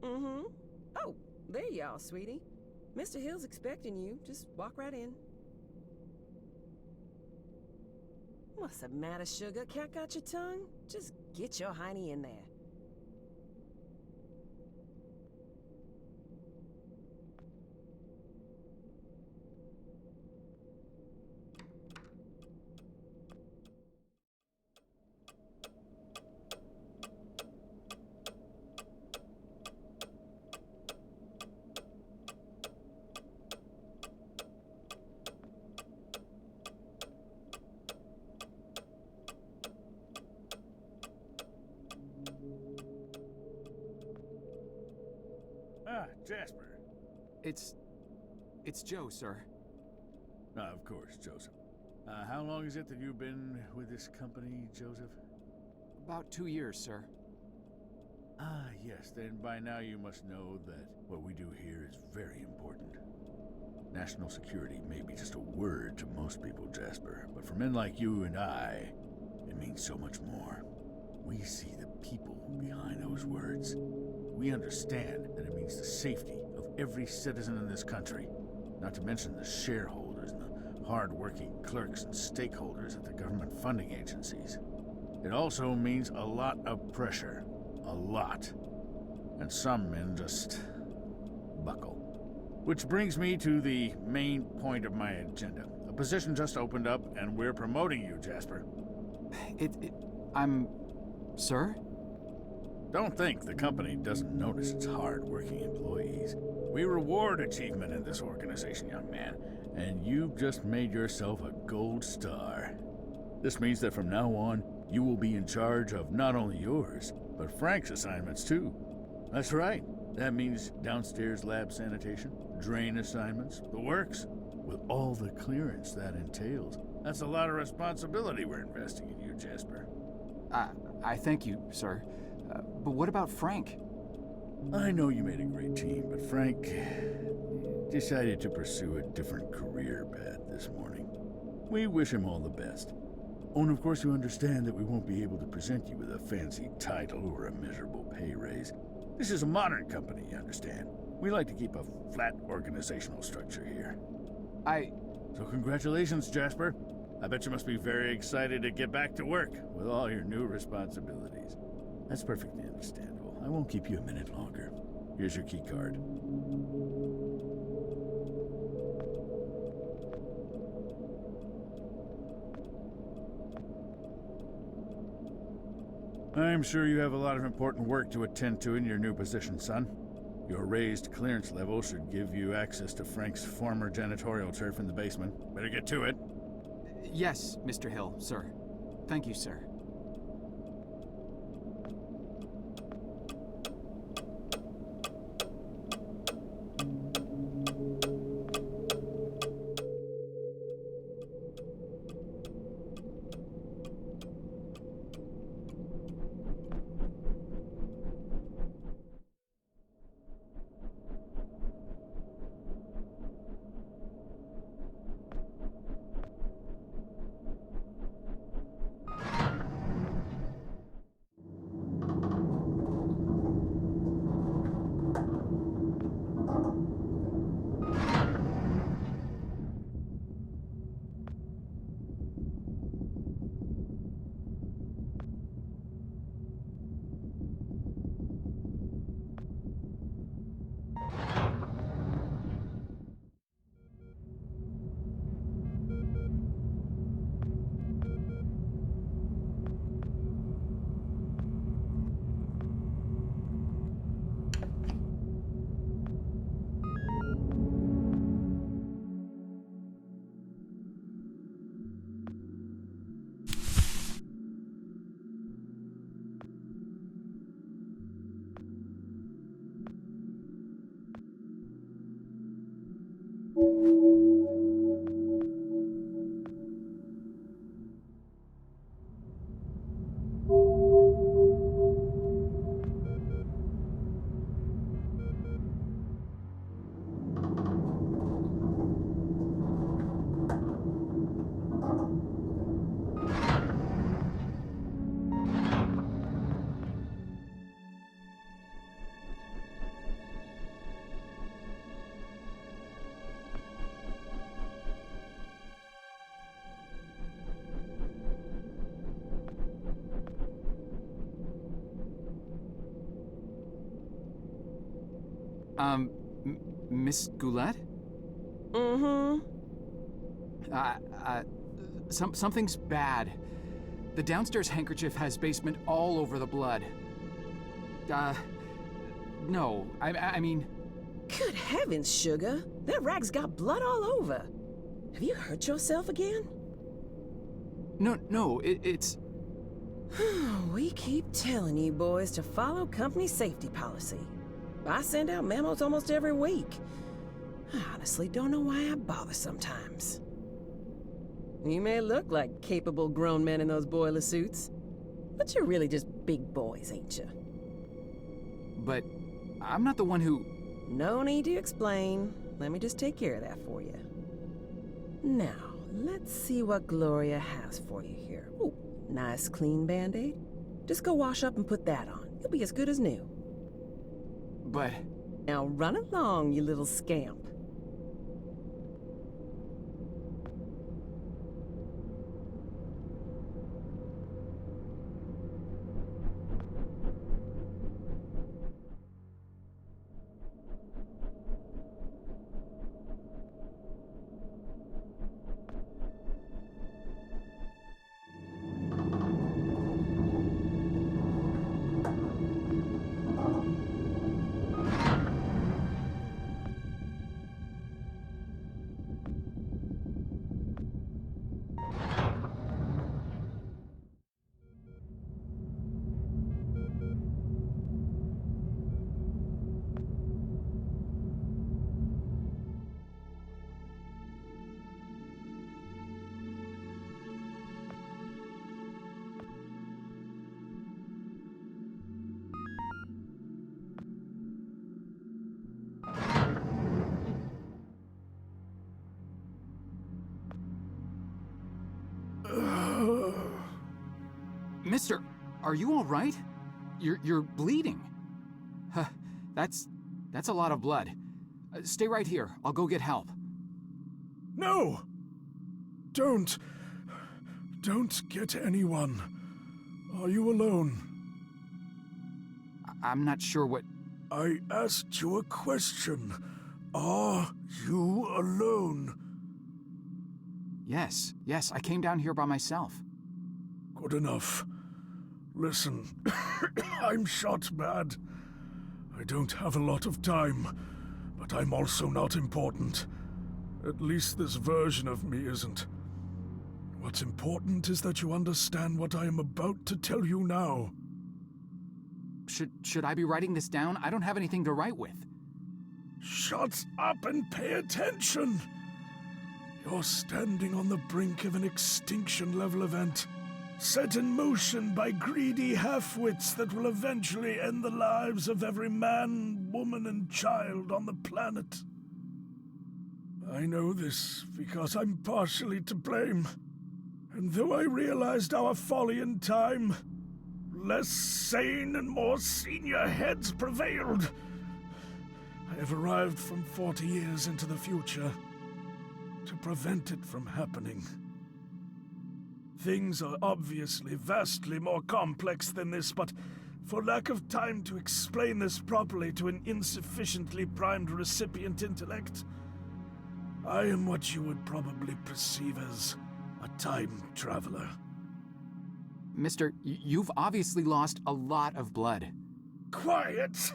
Mm-hmm. Oh, there you are, sweetie. Mr. Hill's expecting you. Just walk right in. What's the matter, sugar? Cat got your tongue? Just get your hiney in there. Ah, Jasper. It's Joe, sir. Ah, of course, Joseph. How long is it that you've been with this company, Joseph? About 2 years, sir. Ah, yes, then by now you must know that what we do here is very important. National security may be just a word to most people, Jasper, but for men like you and I, it means so much more. We see the people behind those words. We understand that it means the safety of every citizen in this country, not to mention the shareholders and the hard-working clerks and stakeholders at the government funding agencies. It also means a lot of pressure. A lot. And some men just buckle. Which brings me to the main point of my agenda. A position just opened up, and we're promoting you, Jasper. Sir? Don't think the company doesn't notice its hard-working employees. We reward achievement in this organization, young man, and you've just made yourself a gold star. This means that from now on, you will be in charge of not only yours, but Frank's assignments too. That's right. That means downstairs lab sanitation, drain assignments, the works, with all the clearance that entails. That's a lot of responsibility we're investing in you, Jasper. I thank you, sir. But what about Frank? I know you made a great team, but Frank decided to pursue a different career path this morning. We wish him all the best. Oh, and of course you understand that we won't be able to present you with a fancy title or a measurable pay raise. This is a modern company, you understand. We like to keep a flat organizational structure here. So congratulations, Jasper. I bet you must be very excited to get back to work with all your new responsibilities. That's perfectly understandable. I won't keep you a minute longer. Here's your key card. I'm sure you have a lot of important work to attend to in your new position, son. Your raised clearance level should give you access to Frank's former janitorial turf in the basement. Better get to it. Yes, Mr. Hill, sir. Thank you, sir. Miss Goulet? Mm-hmm. Something's bad. The downstairs handkerchief has basement all over the blood. No, I mean... Good heavens, Sugar. That rag's got blood all over. Have you hurt yourself again? No, it's... We keep telling you boys to follow company safety policy. I send out memos almost every week. I honestly don't know why I bother sometimes. You may look like capable grown men in those boiler suits, but you're really just big boys, ain't you? But I'm not the one who... No need to explain. Let me just take care of that for you. Now, let's see what Gloria has for you here. Ooh, nice clean Band-Aid. Just go wash up and put that on. You'll be as good as new. But... Now run along, you little scamp. Mister, are you all right? You're bleeding. That's a lot of blood. Stay right here. I'll go get help. No! Don't get anyone. Are you alone? I'm not sure what... I asked you a question. Are you alone? Yes, I came down here by myself. Good enough. Listen, I'm shot bad. I don't have a lot of time, but I'm also not important. At least this version of me isn't. What's important is that you understand what I am about to tell you now. Should I be writing this down? I don't have anything to write with. Shut up and pay attention! You're standing on the brink of an extinction-level event, set in motion by greedy half-wits that will eventually end the lives of every man, woman, and child on the planet. I know this because I'm partially to blame, and though I realized our folly in time, less sane and more senior heads prevailed. I have arrived from 40 years into the future to prevent it from happening. Things are obviously vastly more complex than this, but for lack of time to explain this properly to an insufficiently primed recipient intellect, I am what you would probably perceive as a time traveler. Mister, you've obviously lost a lot of blood. Quiet!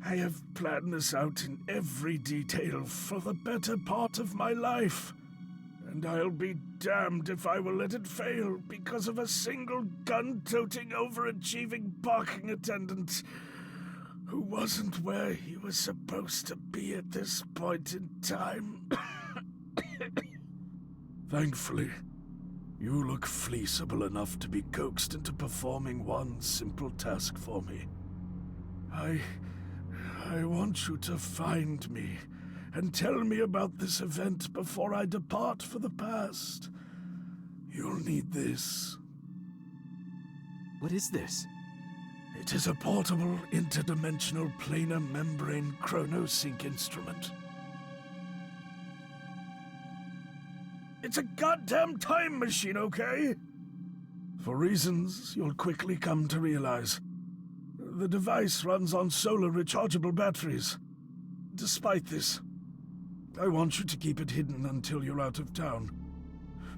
I have planned this out in every detail for the better part of my life. And I'll be damned if I will let it fail because of a single gun-toting, overachieving parking attendant who wasn't where he was supposed to be at this point in time. Thankfully, you look fleeceable enough to be coaxed into performing one simple task for me. I want you to find me and tell me about this event before I depart for the past. You'll need this. What is this? It is a portable, interdimensional planar membrane chronosync instrument. It's a goddamn time machine, okay? For reasons you'll quickly come to realize. The device runs on solar rechargeable batteries. Despite this, I want you to keep it hidden until you're out of town.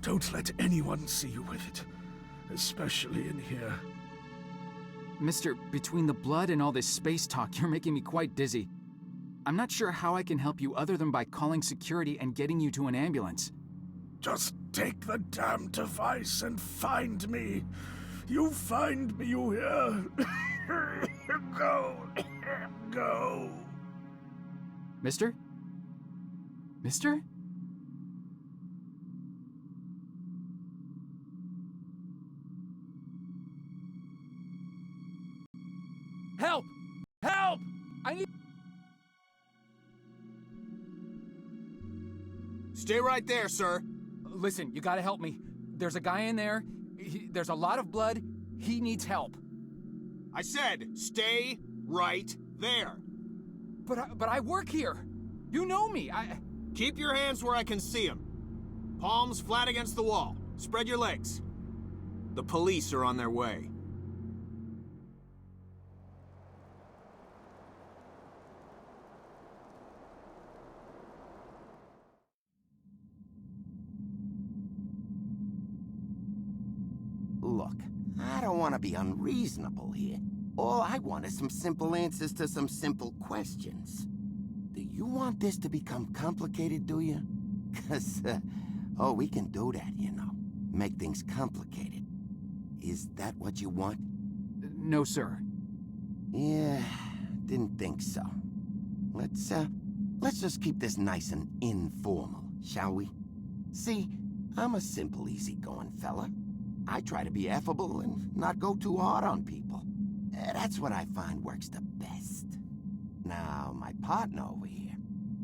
Don't let anyone see you with it, especially in here. Mister, between the blood and all this space talk, you're making me quite dizzy. I'm not sure how I can help you other than by calling security and getting you to an ambulance. Just take the damn device and find me. You find me, you hear? Go. Go. Mister? Mister? Help! Help! I need... Stay right there, sir. Listen, you gotta help me. There's a guy in there. There's a lot of blood. He needs help. I said, stay right there. But I work here. You know me. Keep your hands where I can see them. Palms flat against the wall. Spread your legs. The police are on their way. Look, I don't want to be unreasonable here. All I want is some simple answers to some simple questions. Do you want this to become complicated, do you? 'Cause, oh, we can do that, you know. Make things complicated. Is that what you want? No, sir. Yeah, didn't think so. Let's just keep this nice and informal, shall we? See, I'm a simple, easygoing fella. I try to be affable and not go too hard on people. That's what I find works the best. Now, my partner over here,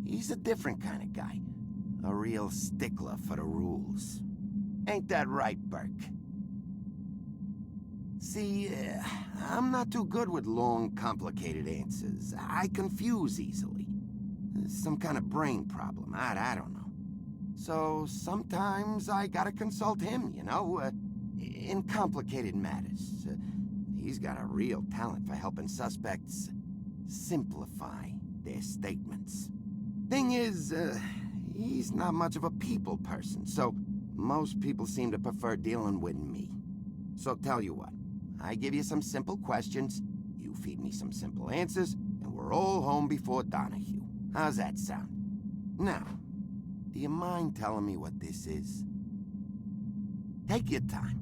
he's a different kind of guy. A real stickler for the rules. Ain't that right, Burke? See, I'm not too good with long, complicated answers. I confuse easily. Some kind of brain problem, I don't know. So sometimes I gotta consult him, you know, in complicated matters. He's got a real talent for helping suspects simplify their statements. Thing is, he's not much of a people person, so most people seem to prefer dealing with me. So tell you what, I give you some simple questions, you feed me some simple answers, and we're all home before Donahue. How's that sound? Now, do you mind telling me what this is? Take your time.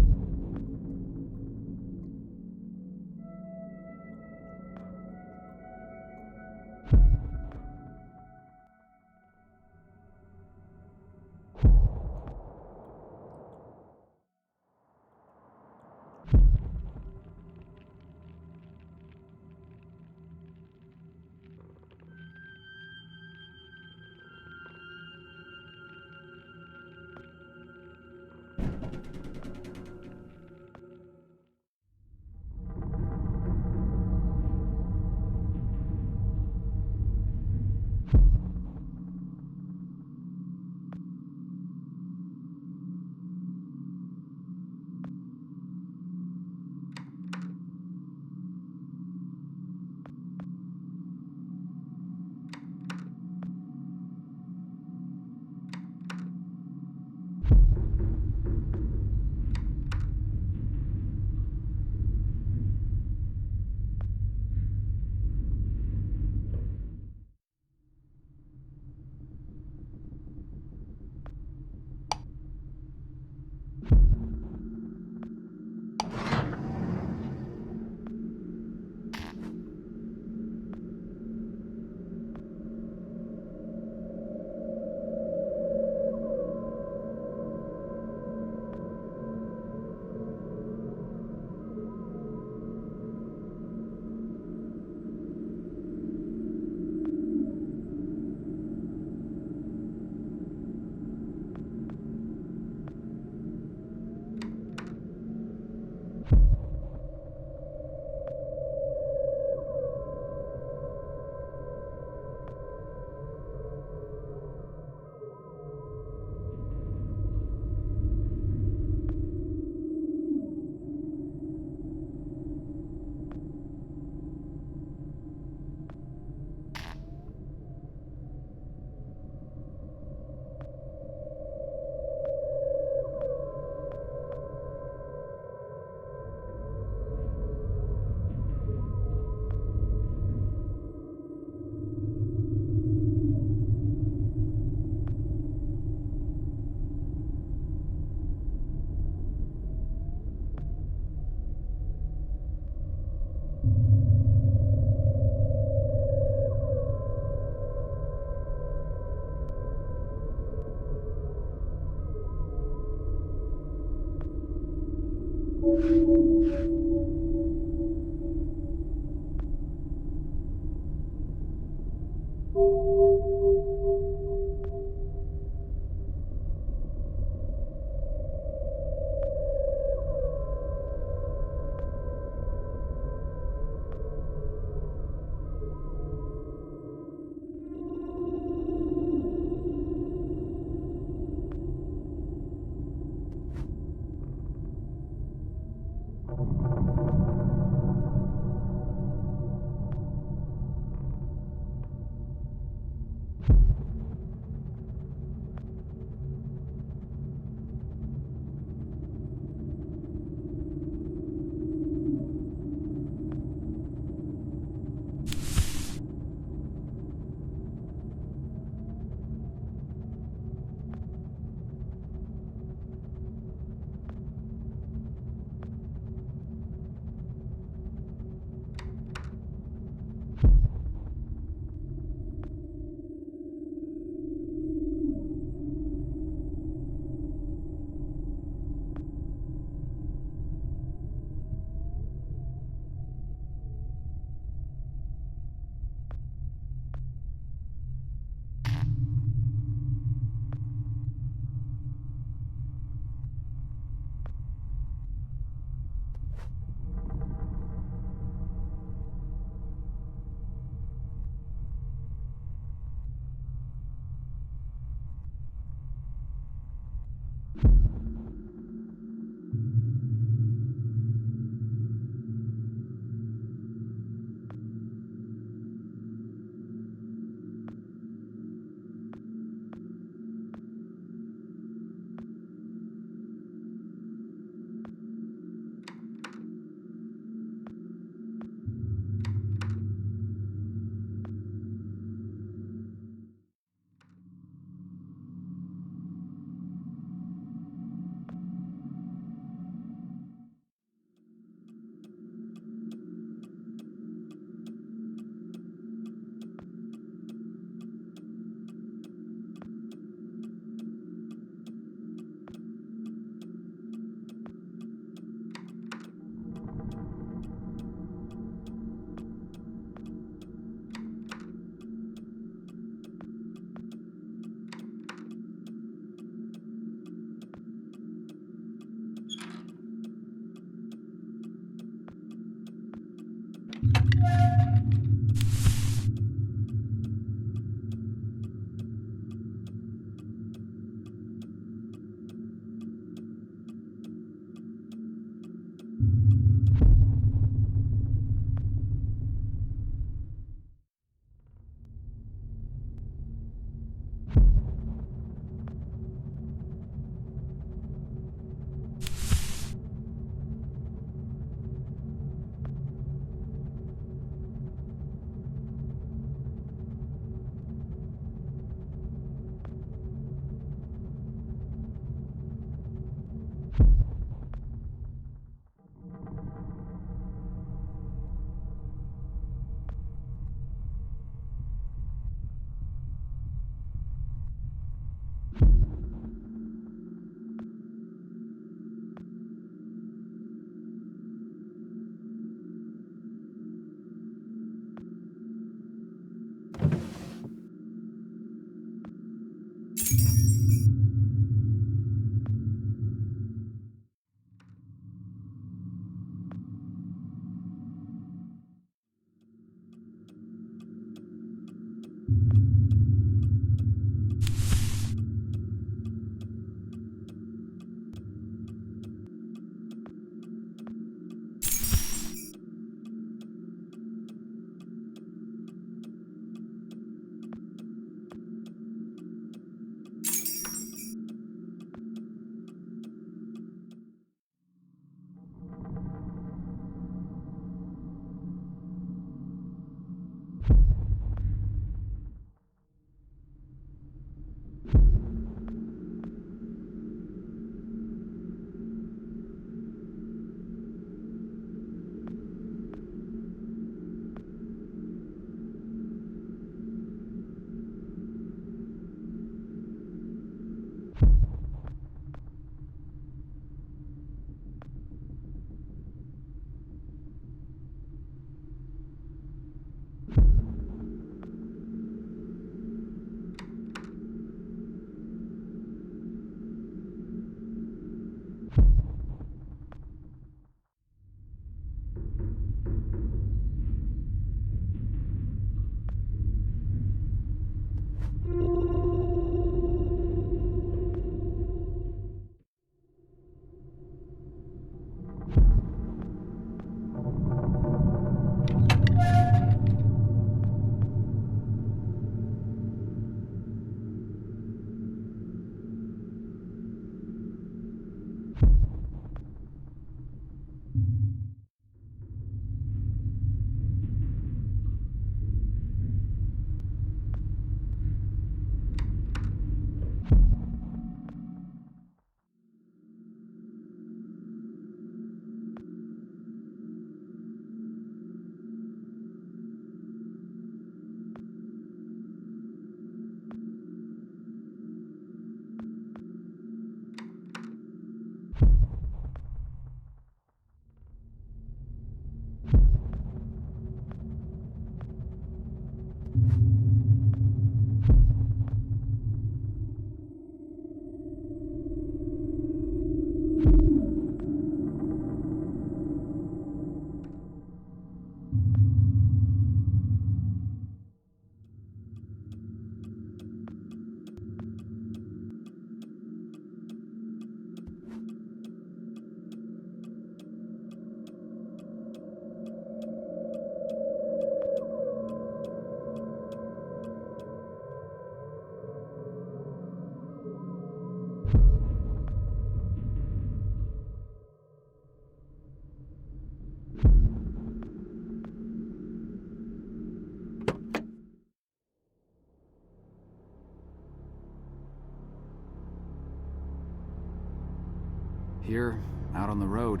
Here, out on the road,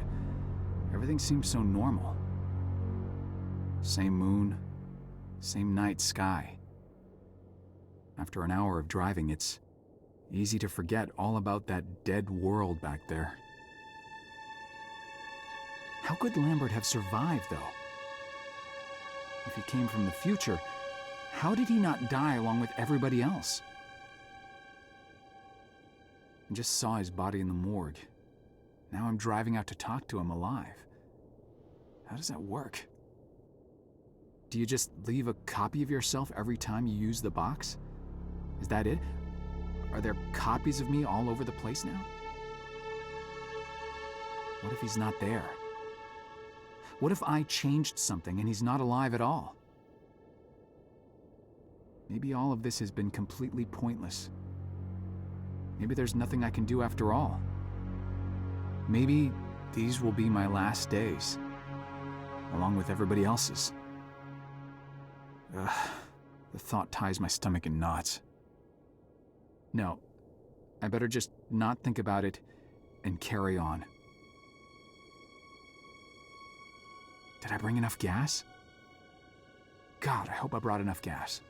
everything seems so normal. Same moon, same night sky. After an hour of driving, it's easy to forget all about that dead world back there. How could Lambert have survived, though? If he came from the future, how did he not die along with everybody else? I just saw his body in the morgue. Now I'm driving out to talk to him alive. How does that work? Do you just leave a copy of yourself every time you use the box? Is that it? Are there copies of me all over the place now? What if he's not there? What if I changed something and he's not alive at all? Maybe all of this has been completely pointless. Maybe there's nothing I can do after all. Maybe these will be my last days, along with everybody else's. Ugh, the thought ties my stomach in knots. No, I better just not think about it and carry on. Did I bring enough gas? God, I hope I brought enough gas.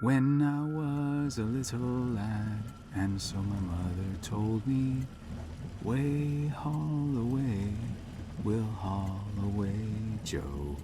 When I was a little lad, and so my mother told me, way haul away, we'll haul away, Joe.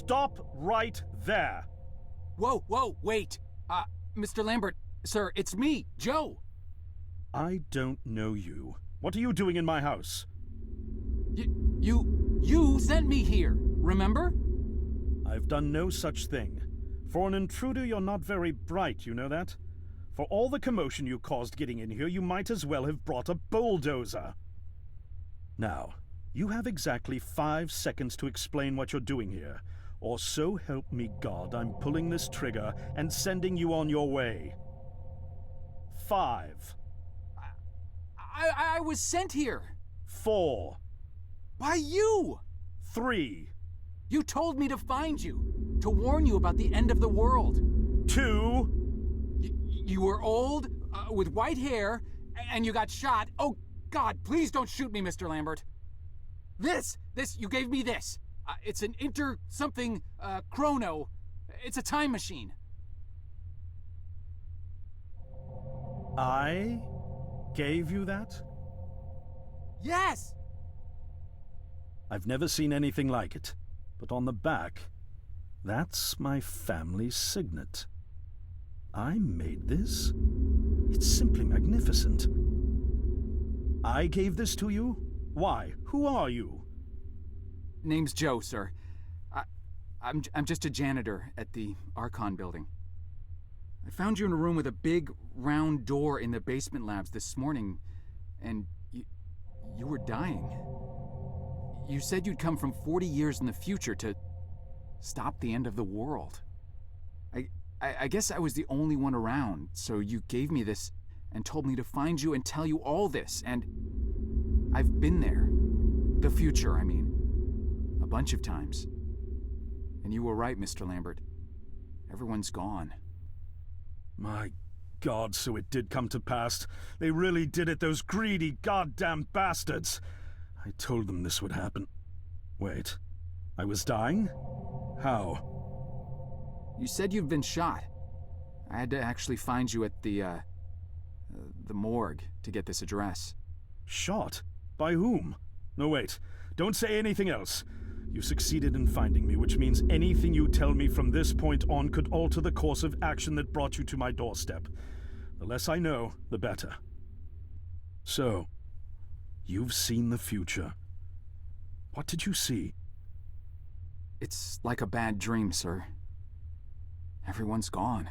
Stop right there! Whoa, wait! Mr. Lambert, sir, it's me, Joe! I don't know you. What are you doing in my house? You sent me here, remember? I've done no such thing. For an intruder, you're not very bright, you know that? For all the commotion you caused getting in here, you might as well have brought a bulldozer. Now, you have exactly 5 seconds to explain what you're doing here, or so help me God, I'm pulling this trigger and sending you on your way. 5. I was sent here. 4. By you! 3. You told me to find you, to warn you about the end of the world. 2. You were old, with white hair, and you got shot. Oh, God, please don't shoot me, Mr. Lambert. This, you gave me this. It's an chrono. It's a time machine. I gave you that? Yes! I've never seen anything like it. But on the back, that's my family signet. I made this? It's simply magnificent. I gave this to you? Why? Who are you? Name's Joe, sir. I'm just a janitor at the Archon building. I found you in a room with a big, round door in the basement labs this morning, and you were dying. You said you'd come from 40 years in the future to stop the end of the world. I guess I was the only one around, so you gave me this and told me to find you and tell you all this, and I've been there. The future, I mean. A bunch of times. And you were right, Mr. Lambert. Everyone's gone. My God, so it did come to pass. They really did it, those greedy goddamn bastards. I told them this would happen. Wait, I was dying? How? You said you've been shot. I had to actually find you at the morgue to get this address. Shot? By whom? No, wait. Don't say anything else. You succeeded in finding me, which means anything you tell me from this point on could alter the course of action that brought you to my doorstep. The less I know, the better. So, you've seen the future. What did you see? It's like a bad dream, sir. Everyone's gone.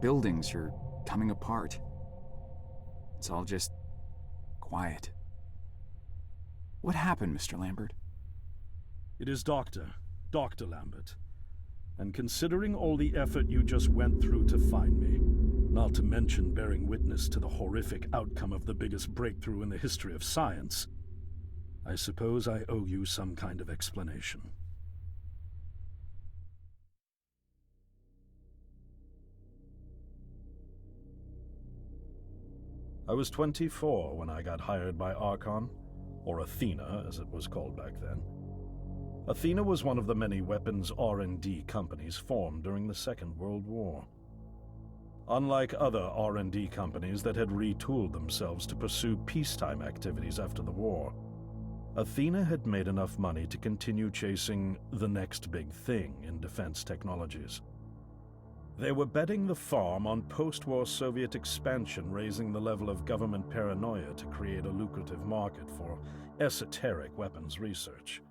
Buildings are coming apart. It's all just quiet. What happened, Mr. Lambert? It is Dr. Lambert. And considering all the effort you just went through to find me, not to mention bearing witness to the horrific outcome of the biggest breakthrough in the history of science, I suppose I owe you some kind of explanation. I was 24 when I got hired by Archon, or Athena as it was called back then. Athena was one of the many weapons R&D companies formed during the Second World War. Unlike other R&D companies that had retooled themselves to pursue peacetime activities after the war, Athena had made enough money to continue chasing the next big thing in defense technologies. They were betting the farm on post-war Soviet expansion, raising the level of government paranoia to create a lucrative market for esoteric weapons research.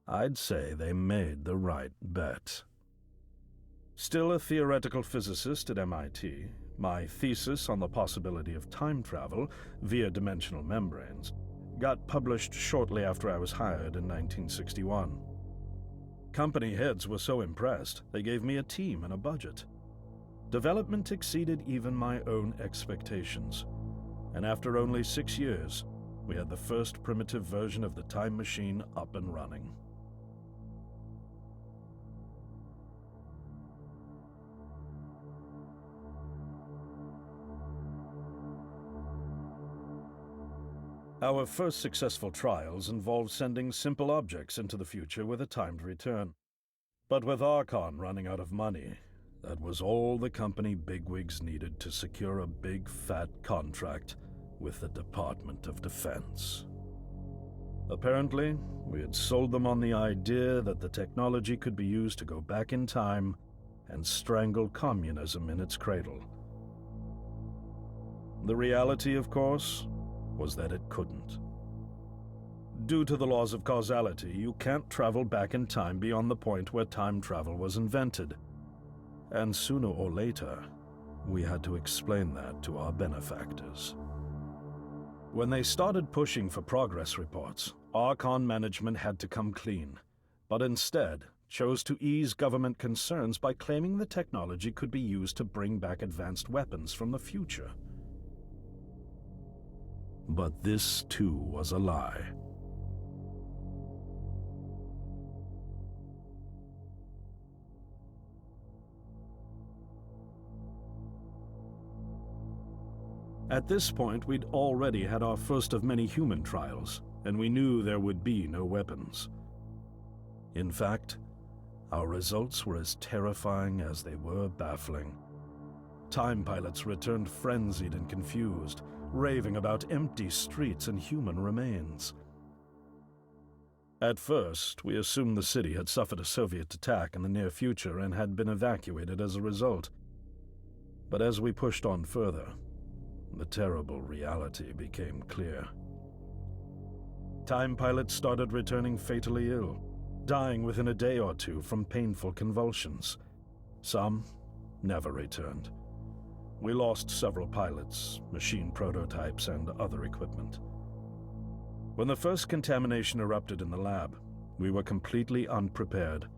I'd say they made the right bet. Still a theoretical physicist at MIT, my thesis on the possibility of time travel via dimensional membranes got published shortly after I was hired in 1961. Company heads were so impressed, they gave me a team and a budget. Development exceeded even my own expectations, and after only 6 years, we had the first primitive version of the time machine up and running. Our first successful trials involved sending simple objects into the future with a timed return. But with Archon running out of money, that was all the company bigwigs needed to secure a big fat contract with the Department of Defense. Apparently, we had sold them on the idea that the technology could be used to go back in time and strangle communism in its cradle. The reality, of course, was that it couldn't. Due to the laws of causality, you can't travel back in time beyond the point where time travel was invented. And sooner or later, we had to explain that to our benefactors. When they started pushing for progress reports, Archon management had to come clean, but instead chose to ease government concerns by claiming the technology could be used to bring back advanced weapons from the future. But this, too, was a lie. At this point, we'd already had our first of many human trials, and we knew there would be no weapons. In fact, our results were as terrifying as they were baffling. Time pilots returned frenzied and confused, raving about empty streets and human remains. At first, we assumed the city had suffered a Soviet attack in the near future and had been evacuated as a result. But as we pushed on further, the terrible reality became clear. Time pilots started returning fatally ill, dying within a day or two from painful convulsions. Some never returned. We lost several pilots, machine prototypes, and other equipment. When the first contamination erupted in the lab, we were completely unprepared,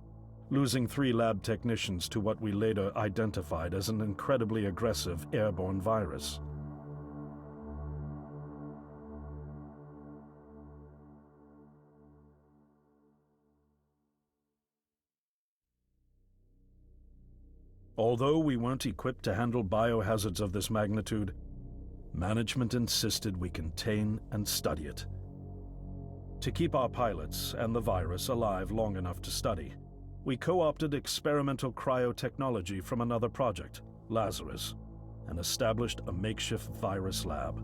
losing 3 lab technicians to what we later identified as an incredibly aggressive airborne virus. Although we weren't equipped to handle biohazards of this magnitude, management insisted we contain and study it. To keep our pilots and the virus alive long enough to study, we co-opted experimental cryotechnology from another project, Lazarus, and established a makeshift virus lab.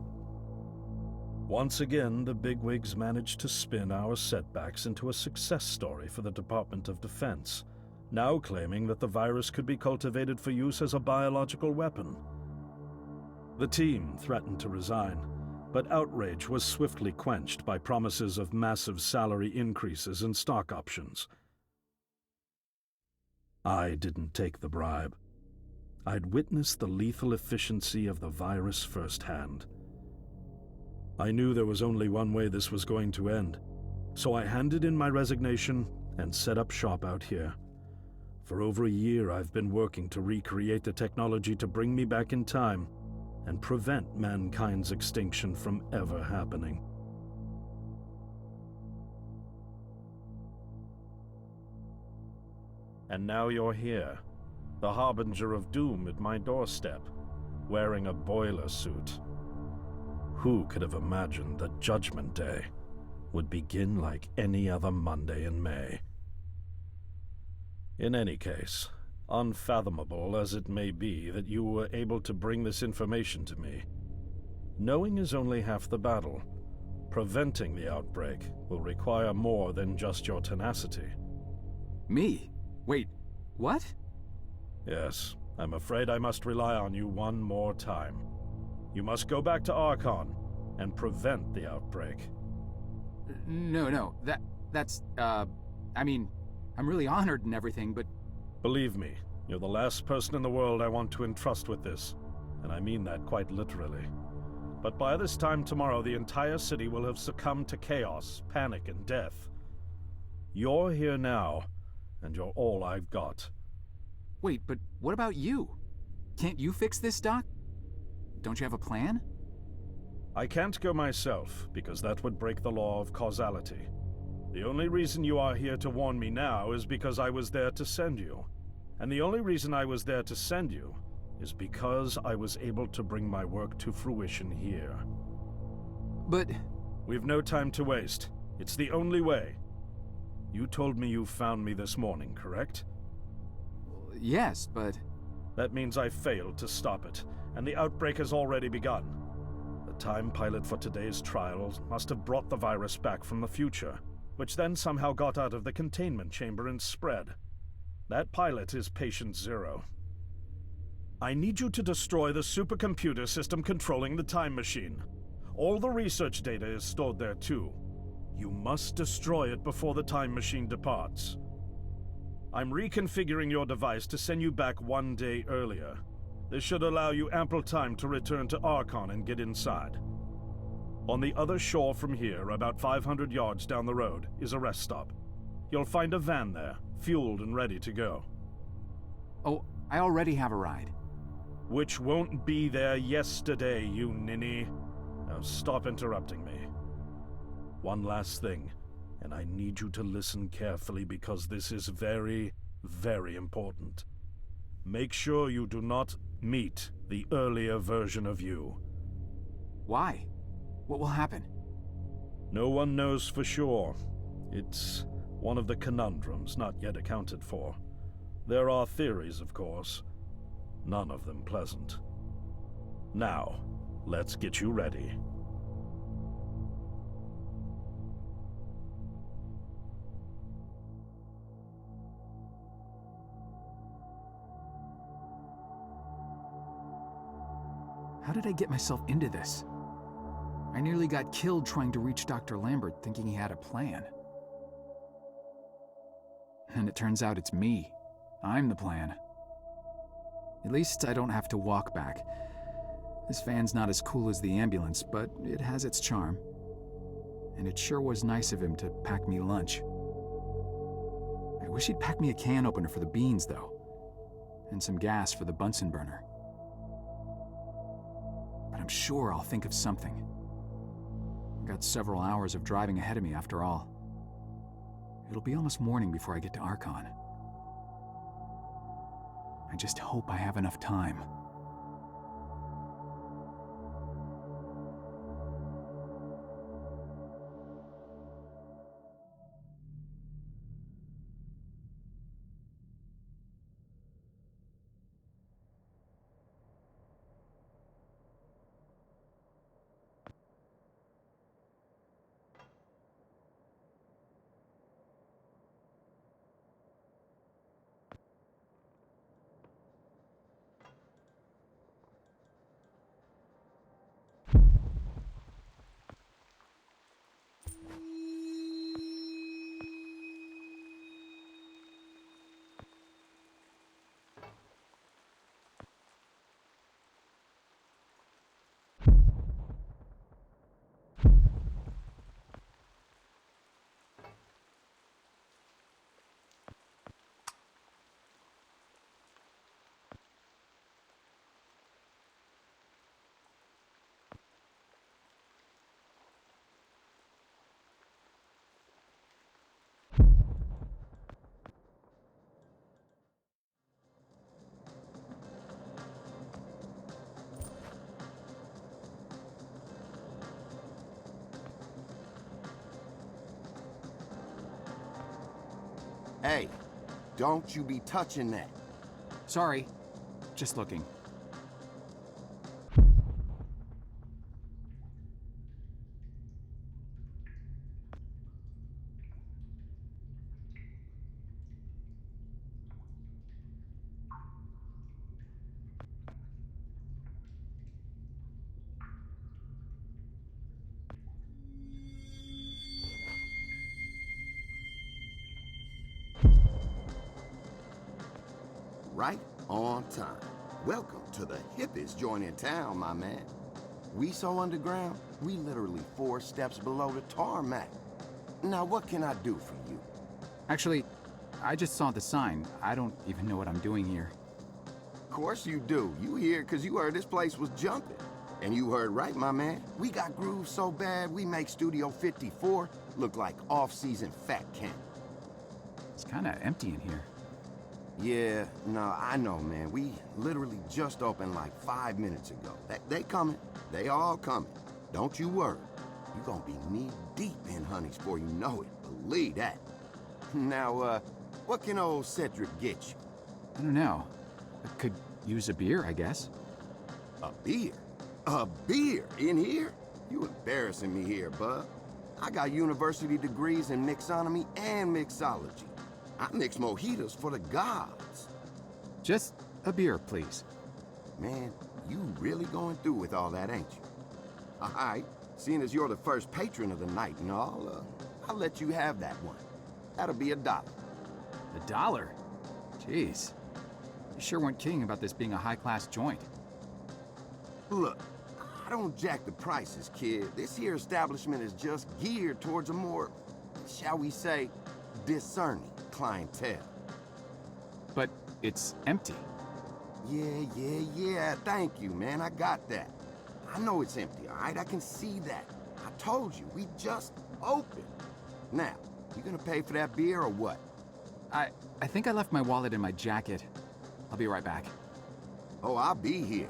Once again, the bigwigs managed to spin our setbacks into a success story for the Department of Defense, now claiming that the virus could be cultivated for use as a biological weapon. The team threatened to resign, but outrage was swiftly quenched by promises of massive salary increases and stock options. I didn't take the bribe. I'd witnessed the lethal efficiency of the virus firsthand. I knew there was only one way this was going to end, so I handed in my resignation and set up shop out here. For over a year, I've been working to recreate the technology to bring me back in time and prevent mankind's extinction from ever happening. And now you're here, the harbinger of doom at my doorstep, wearing a boiler suit. Who could have imagined that Judgment Day would begin like any other Monday in May? In any case, unfathomable as it may be that you were able to bring this information to me, knowing is only half the battle. Preventing the outbreak will require more than just your tenacity. Me? Wait, what? Yes, I'm afraid I must rely on you one more time. You must go back to Archon and prevent the outbreak. No, that's, I mean, I'm really honored and everything, but... Believe me, you're the last person in the world I want to entrust with this, and I mean that quite literally. But by this time tomorrow, the entire city will have succumbed to chaos, panic, and death. You're here now, and you're all I've got. Wait, but what about you? Can't you fix this, Doc? Don't you have a plan? I can't go myself, because that would break the law of causality. The only reason you are here to warn me now is because I was there to send you. And the only reason I was there to send you is because I was able to bring my work to fruition here. But... We've no time to waste. It's the only way. You told me you found me this morning, correct? Yes, but... That means I failed to stop it, and the outbreak has already begun. The time pilot for today's trials must have brought the virus back from the future, which then somehow got out of the containment chamber and spread. That pilot is Patient Zero. I need you to destroy the supercomputer system controlling the time machine. All the research data is stored there too. You must destroy it before the time machine departs. I'm reconfiguring your device to send you back 1 day earlier. This should allow you ample time to return to Archon and get inside. On the other shore from here, about 500 yards down the road, is a rest stop. You'll find a van there, fueled and ready to go. Oh, I already have a ride. Which won't be there yesterday, you ninny. Now stop interrupting me. One last thing, and I need you to listen carefully because this is very, very important. Make sure you do not meet the earlier version of you. Why? What will happen? No one knows for sure. It's one of the conundrums not yet accounted for. There are theories, of course. None of them pleasant. Now, let's get you ready. How did I get myself into this? I nearly got killed trying to reach Dr. Lambert thinking he had a plan. And it turns out it's me. I'm the plan. At least I don't have to walk back. This van's not as cool as the ambulance, but it has its charm. And it sure was nice of him to pack me lunch. I wish he'd pack me a can opener for the beans, though. And some gas for the Bunsen burner. But I'm sure I'll think of something. I've got several hours of driving ahead of me after all. It'll be almost morning before I get to Archon. I just hope I have enough time. Hey, don't you be touching that. Sorry, just looking. Right on time. Welcome to the hippest joint in town, my man. We so underground, we literally 4 steps below the tarmac. Now, what can I do for you? Actually, I just saw the sign. I don't even know what I'm doing here. Of course you do. You here because you heard this place was jumping. And you heard right, my man. We got grooves so bad, we make Studio 54 look like off-season fat camp. It's kind of empty in here. Yeah, no, I know, man. We literally just opened like 5 minutes ago. They coming. They all coming. Don't you worry. You gonna be knee-deep in honeys before you know it. Believe that. Now, what can old Cedric get you? I don't know. I could use a beer, I guess. A beer? A beer in here? You embarrassing me here, bub. I got university degrees in mixonomy and mixology. I mix mojitos for the gods. Just a beer, please. Man, you really going through with all that, ain't you? All right, seeing as you're the first patron of the night and all, I'll let you have that one. That'll be $1. $1? Jeez. You sure weren't kidding about this being a high-class joint. Look, I don't jack the prices, kid. This here establishment is just geared towards a more, shall we say, discerning clientele. But it's empty. Yeah. Thank you, man. I got that. I know it's empty, all right? I can see that. I told you, we just opened. Now, you gonna pay for that beer or what? I think I left my wallet in my jacket. I'll be right back. Oh, I'll be here.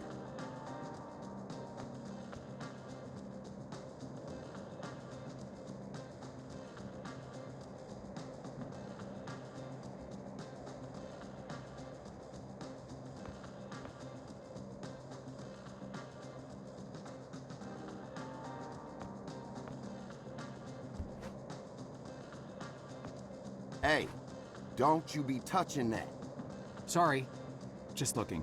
Hey, don't you be touching that. Sorry. Just looking.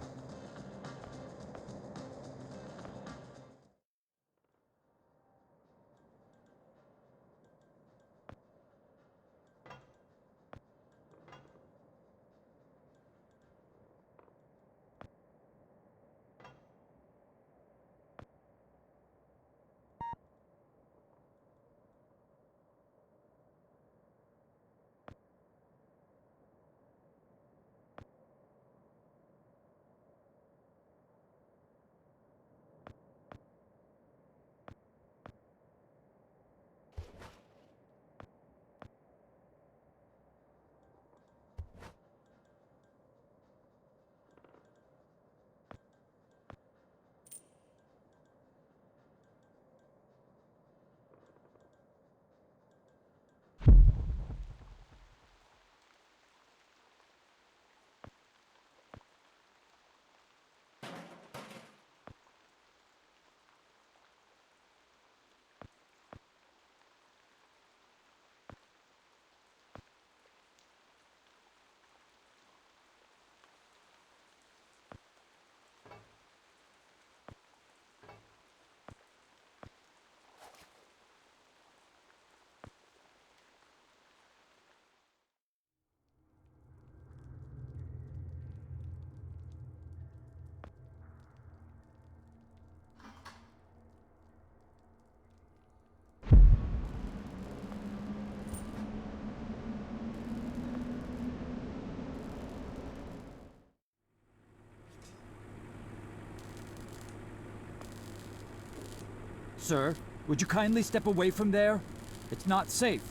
Sir, would you kindly step away from there? It's not safe.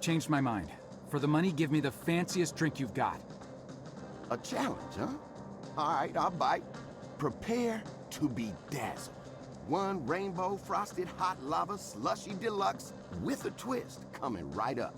changed my mind. For the money, give me the fanciest drink you've got. A challenge, huh? All right, I'll bite. Prepare to be dazzled. One rainbow frosted hot lava slushy deluxe with a twist coming right up.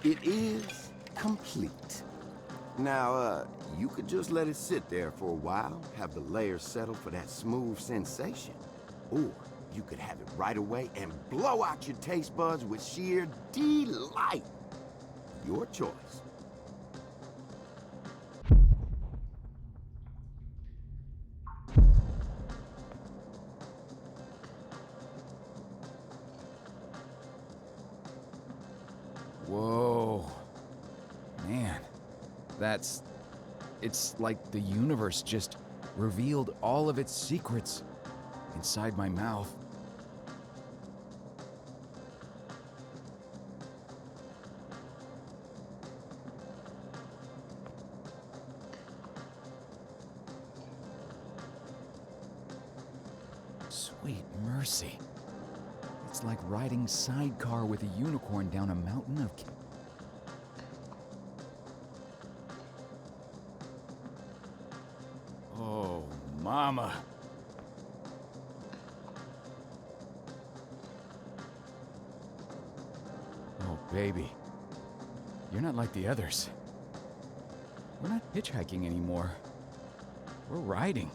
It is complete. Now, you could just let it sit there for a while, have the layers settle for that smooth sensation. Or you could have it right away and blow out your taste buds with sheer delight. Your choice. Whoa. Man, it's like the universe just revealed all of its secrets inside my mouth. Sweet mercy. It's like riding sidecar with a unicorn down a mountain of... Oh, mama. Oh, baby. You're not like the others. We're not hitchhiking anymore. We're riding.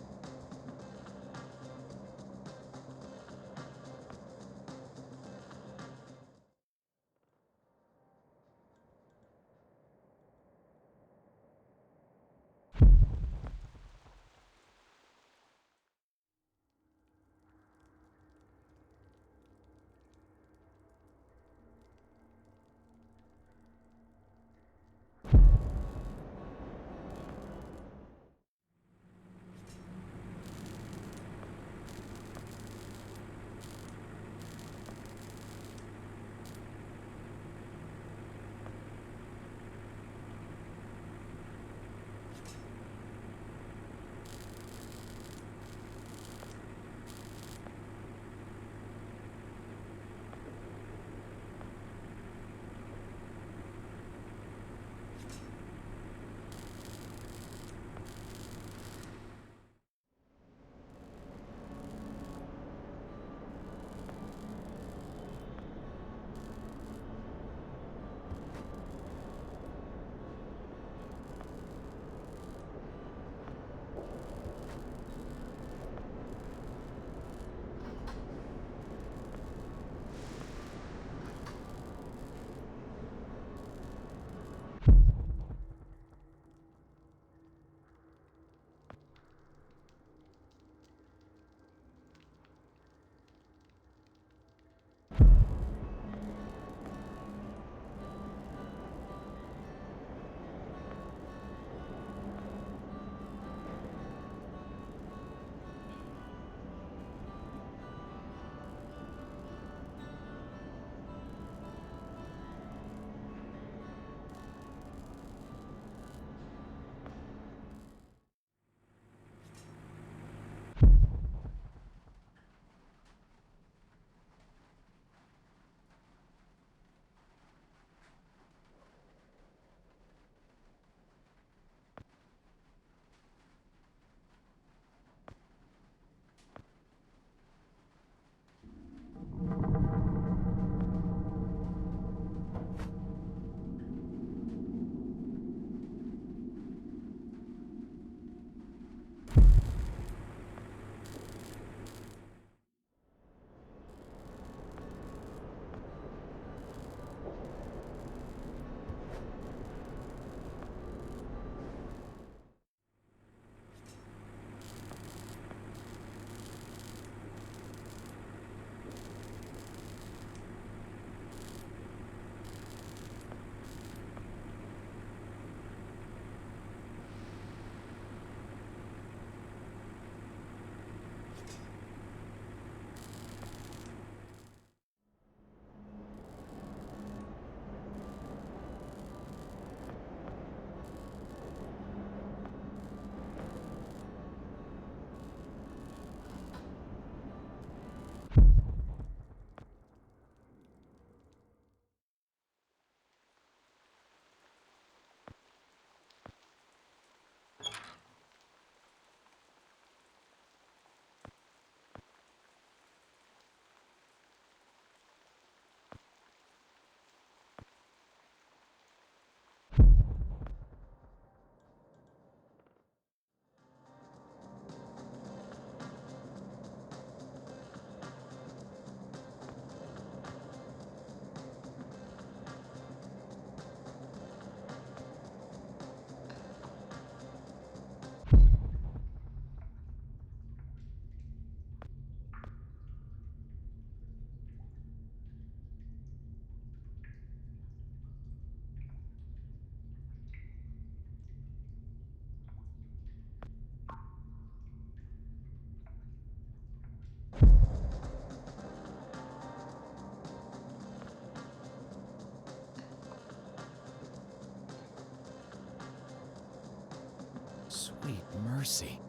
Sweet mercy.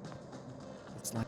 It's like...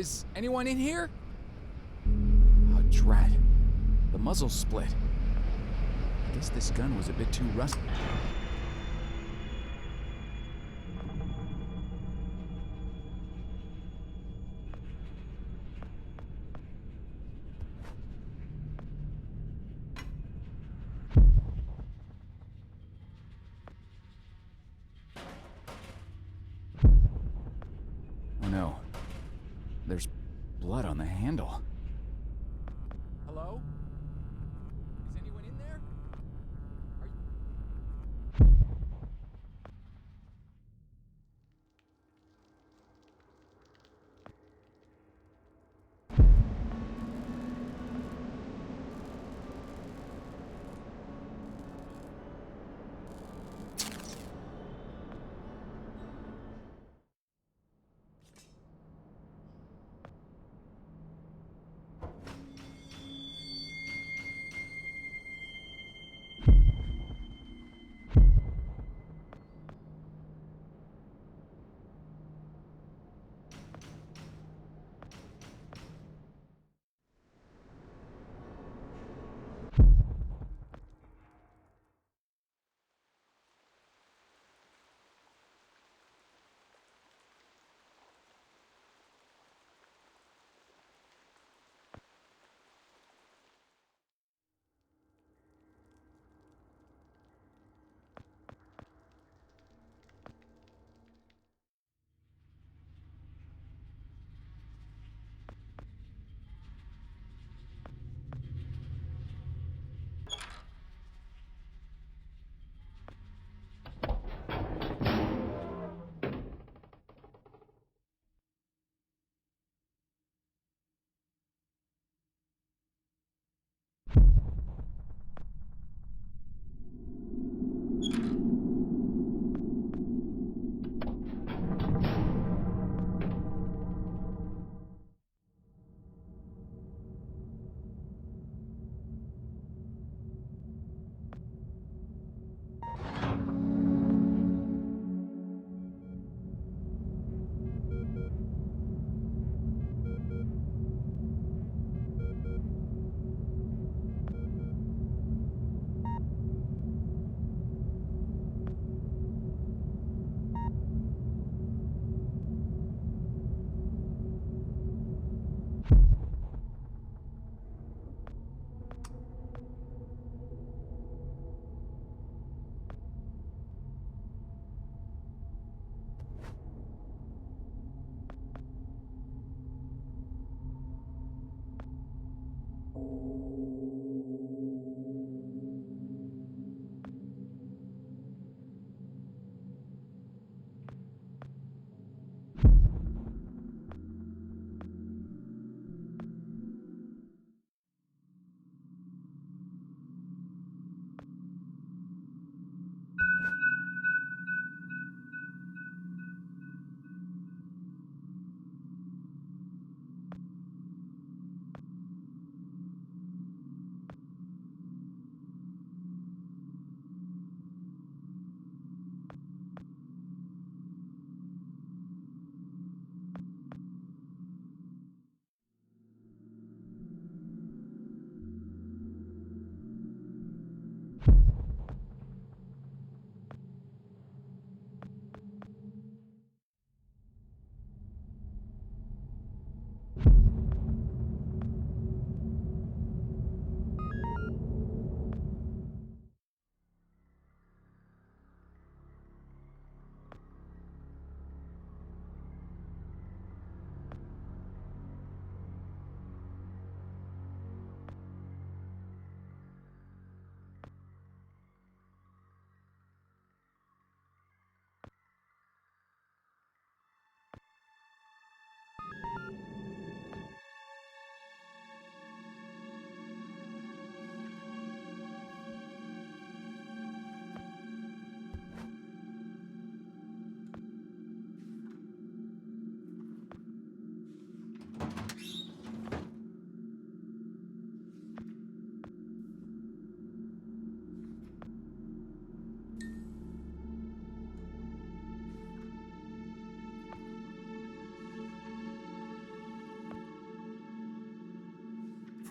Is anyone in here? Oh, drat. The muzzle's split. I guess this gun was a bit too rusty. Oh no. There's blood on the handle. Hello? Is anyone in there?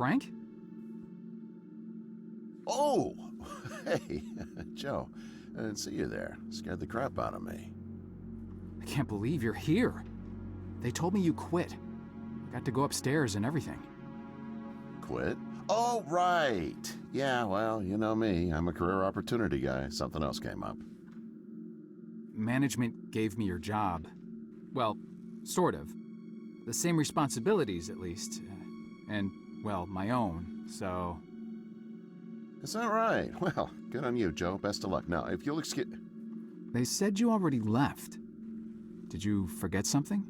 Frank? Oh! Hey, Joe. I didn't see you there. Scared the crap out of me. I can't believe you're here. They told me you quit. I got to go upstairs and everything. Quit? Oh, right. Yeah, well, you know me. I'm a career opportunity guy. Something else came up. Management gave me your job. Well, sort of. The same responsibilities, at least. And, well, my own, so... Is that right? Well, good on you, Joe. Best of luck. Now, if you'll excuse... They said you already left. Did you forget something?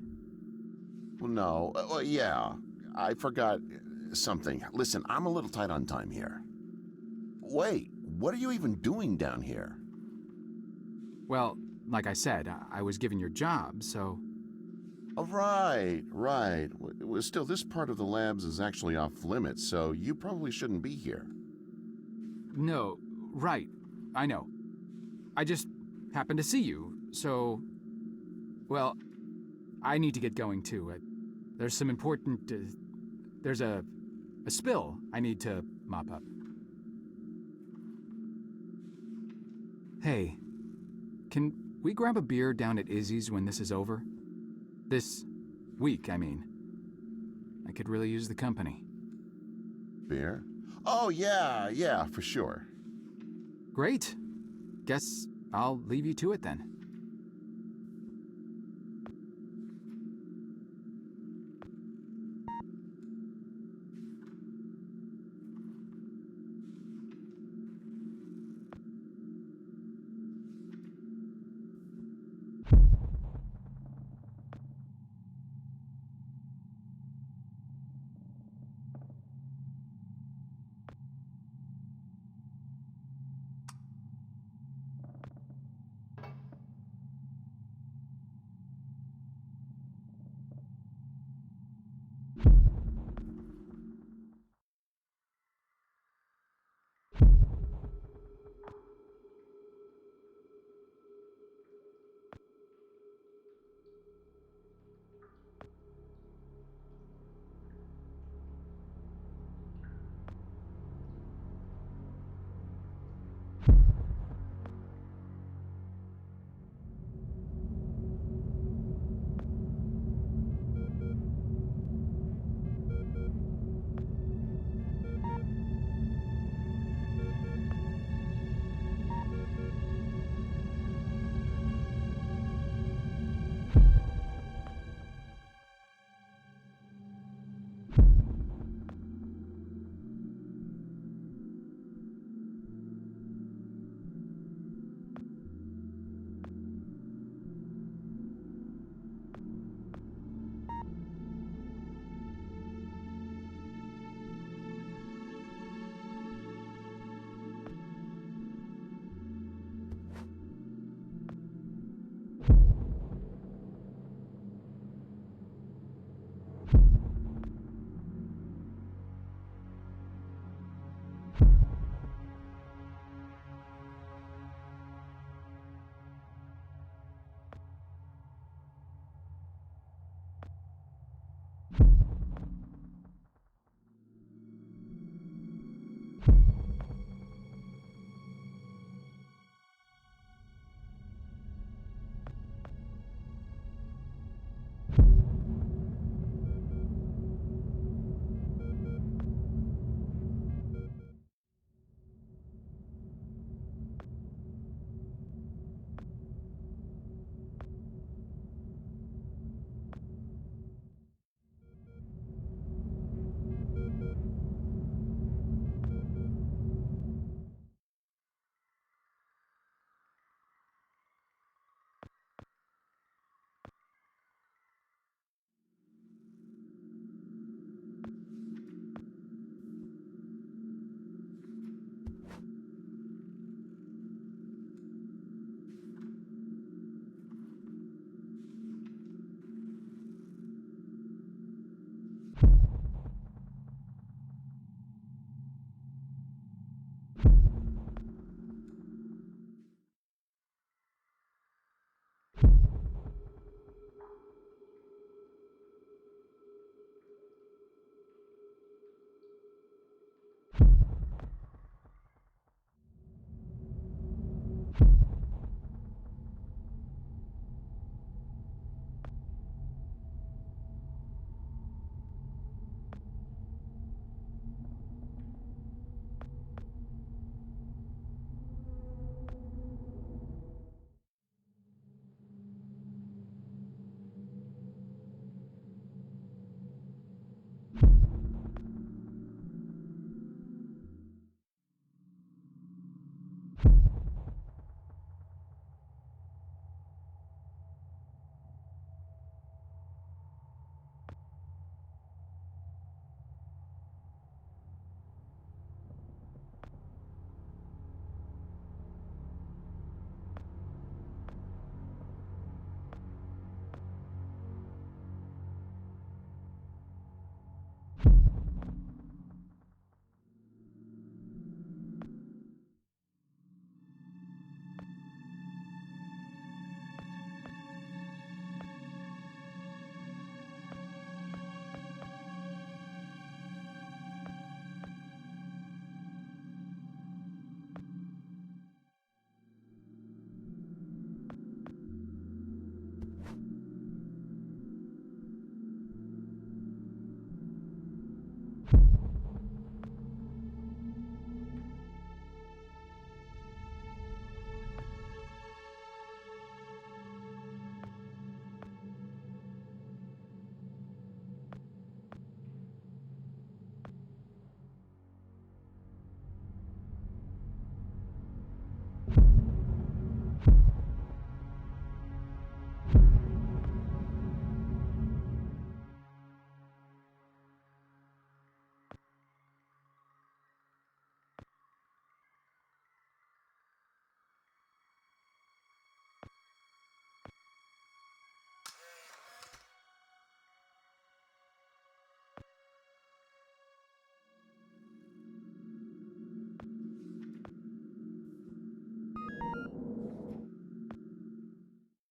Well, no. Well, yeah. I forgot something. Listen, I'm a little tight on time here. Wait, what are you even doing down here? Well, like I said, I was given your job, so... Oh, right. Well, still, this part of the labs is actually off limits, so you probably shouldn't be here. No, right. I know. I just happened to see you, so... Well, I need to get going too. There's some important... there's a spill I need to mop up. Hey, can we grab a beer down at Izzy's when this is over? This week, I mean. I could really use the company. Beer? Oh, yeah, for sure. Great. Guess I'll leave you to it then.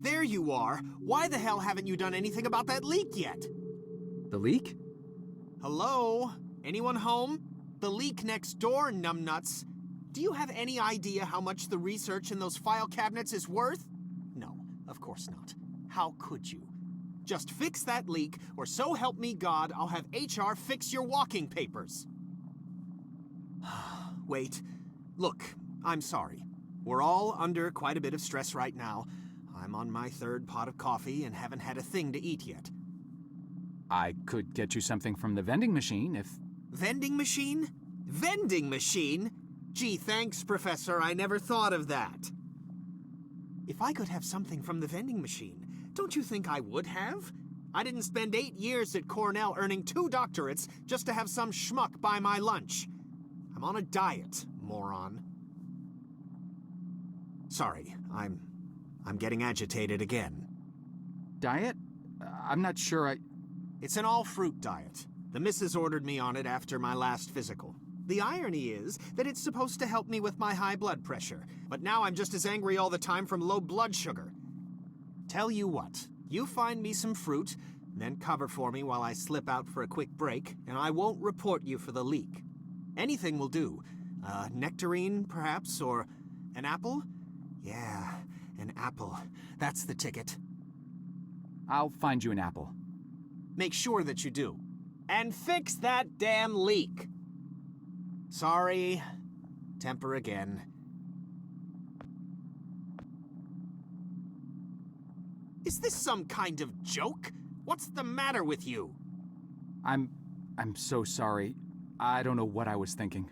there you are. Why the hell haven't you done anything about that leak yet? The leak? Hello? Anyone home? The leak next door, numbnuts. Do you have any idea how much the research in those file cabinets is worth? No, of course not. How could you? Just fix that leak, or so help me God, I'll have HR fix your walking papers. Wait. Look, I'm sorry. We're all under quite a bit of stress right now. I'm on my third pot of coffee and haven't had a thing to eat yet. I could get you something from the vending machine if... Vending machine? Vending machine? Gee, thanks, Professor. I never thought of that. If I could have something from the vending machine, don't you think I would have? I didn't spend 8 years at Cornell earning 2 doctorates just to have some schmuck buy my lunch. I'm on a diet, moron. Sorry, I'm getting agitated again. Diet? I'm not sure It's an all-fruit diet. The missus ordered me on it after my last physical. The irony is that it's supposed to help me with my high blood pressure, but now I'm just as angry all the time from low blood sugar. Tell you what, you find me some fruit, then cover for me while I slip out for a quick break, and I won't report you for the leak. Anything will do. Nectarine, perhaps, or an apple? Yeah, an apple. That's the ticket. I'll find you an apple. Make sure that you do. And fix that damn leak. Sorry. Temper again. Is this some kind of joke? What's the matter with you? I'm so sorry. I don't know what I was thinking.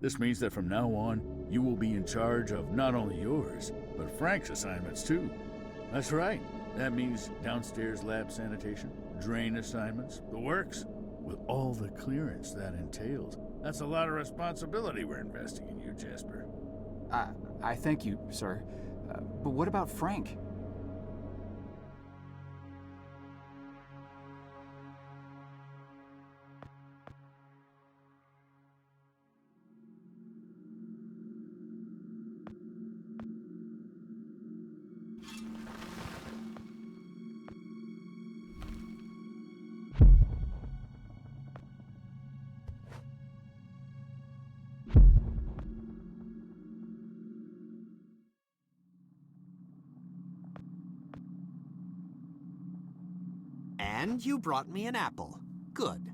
This means that from now on, you will be in charge of not only yours, but Frank's assignments too. That's right. That means downstairs lab sanitation, drain assignments, the works, with all the clearance that entails. That's a lot of responsibility we're investing in you, Jasper. I thank you, sir. But what about Frank? And you brought me an apple. Good.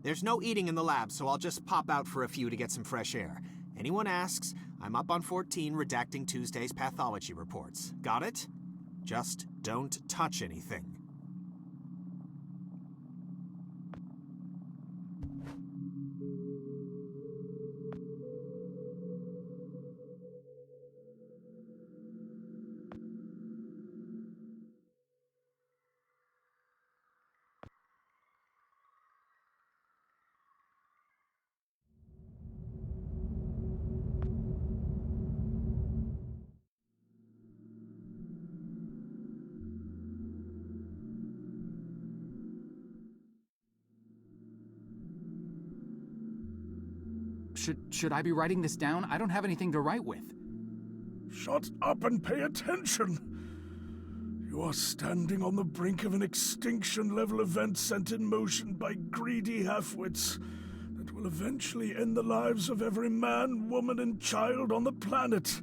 There's no eating in the lab, so I'll just pop out for a few to get some fresh air. Anyone asks, I'm up on 14 redacting Tuesday's pathology reports. Got it? Just don't touch anything. Should I be writing this down? I don't have anything to write with. Shut up and pay attention! You are standing on the brink of an extinction-level event sent in motion by greedy half-wits that will eventually end the lives of every man, woman, and child on the planet.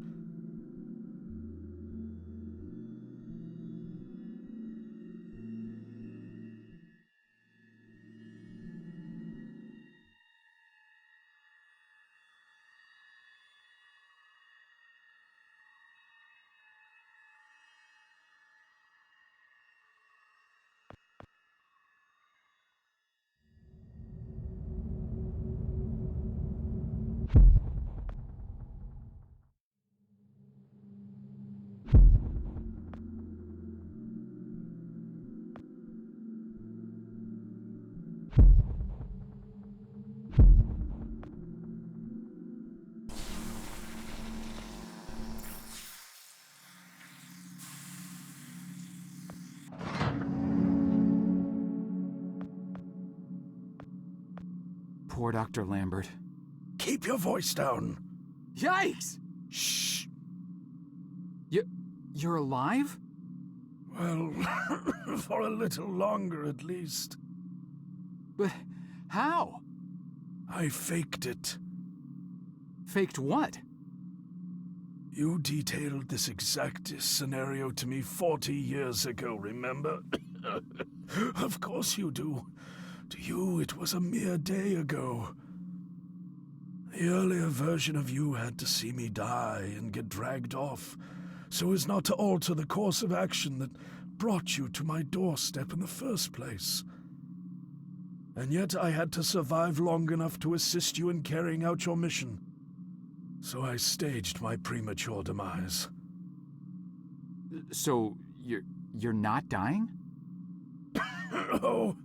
Poor Dr. Lambert. Keep your voice down. Yikes! Shh. You're alive? Well, for a little longer at least. But how? I faked it. Faked what? You detailed this exact scenario to me 40 years ago, remember? Of course you do. To you, it was a mere day ago. The earlier version of you had to see me die and get dragged off, so as not to alter the course of action that brought you to my doorstep in the first place. And yet I had to survive long enough to assist you in carrying out your mission. So I staged my premature demise. So, you're not dying? Oh,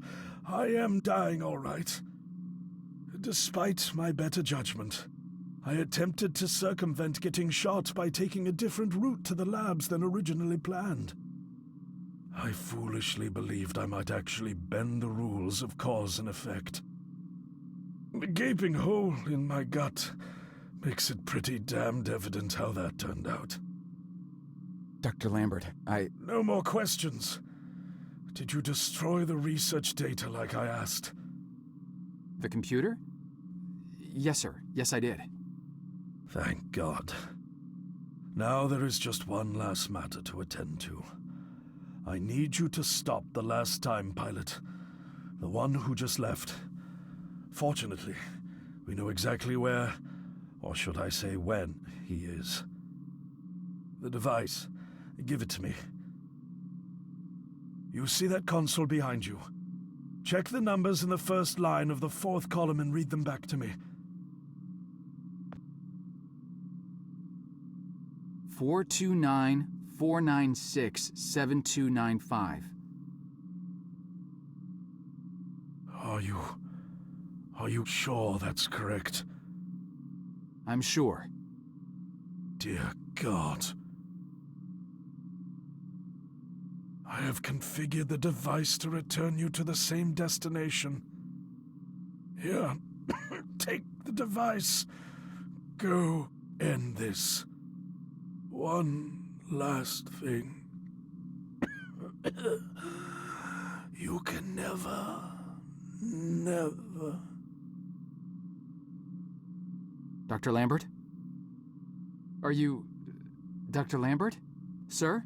I am dying all right. Despite my better judgment, I attempted to circumvent getting shot by taking a different route to the labs than originally planned. I foolishly believed I might actually bend the rules of cause and effect. The gaping hole in my gut makes it pretty damned evident how that turned out. Dr. Lambert, No more questions. Did you destroy the research data like I asked? The computer? Yes, sir. Yes, I did. Thank God. Now there is just one last matter to attend to. I need you to stop the last time pilot, the one who just left. Fortunately, we know exactly where, or should I say when, he is. The device. Give it to me. You see that console behind you? Check the numbers in the first line of the fourth column and read them back to me. 429-496-7295. Are you sure that's correct? I'm sure. Dear God. I have configured the device to return you to the same destination. Here, take the device. Go end this. One last thing. You can never... Dr. Lambert? Are you... Dr. Lambert? Sir?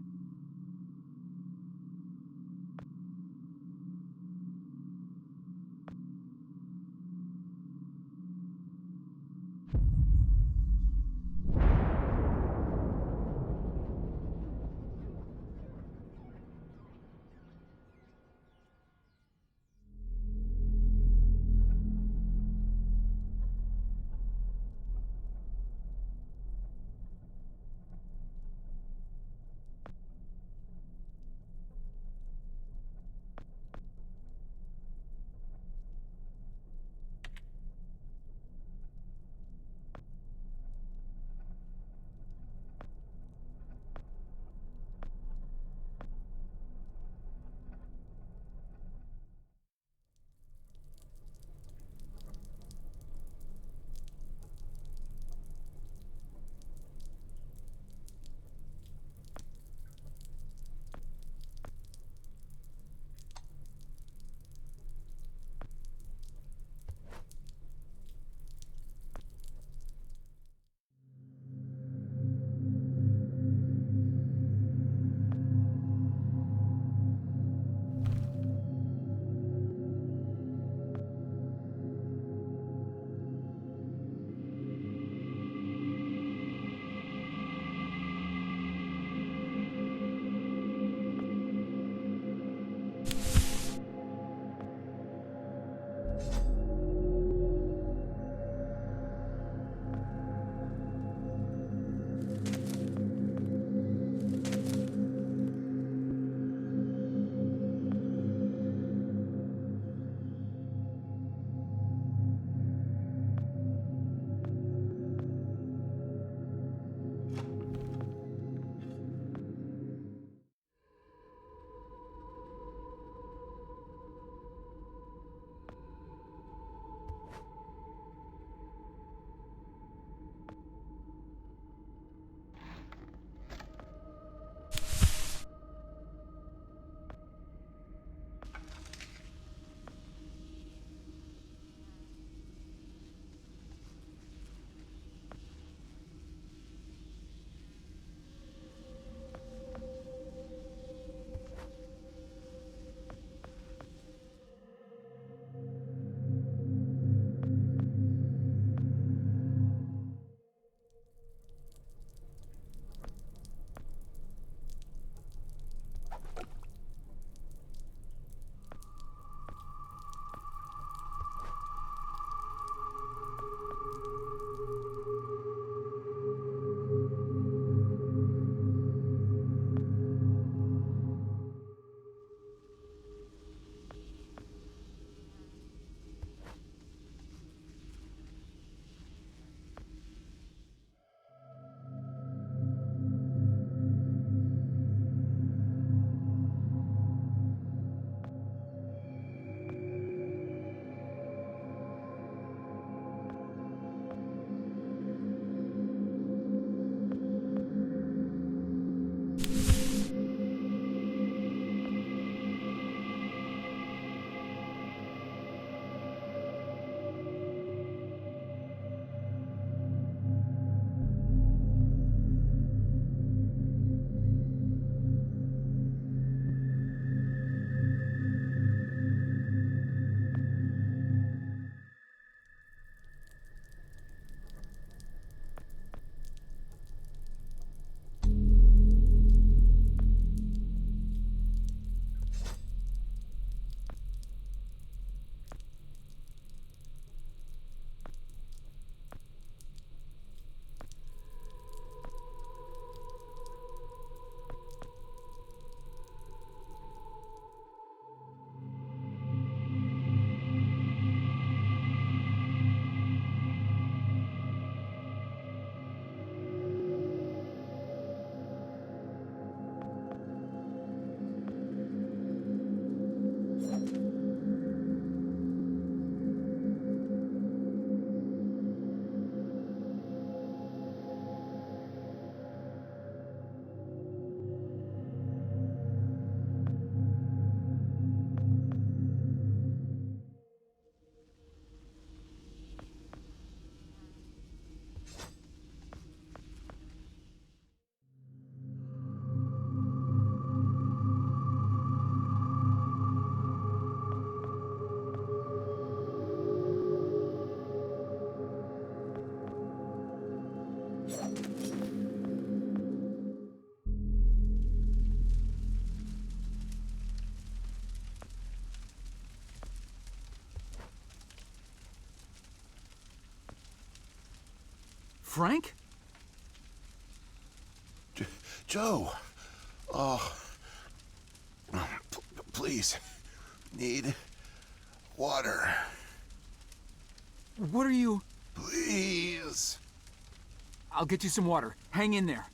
Frank? Joe! Oh. Please. Need water. What are you... Please. I'll get you some water. Hang in there.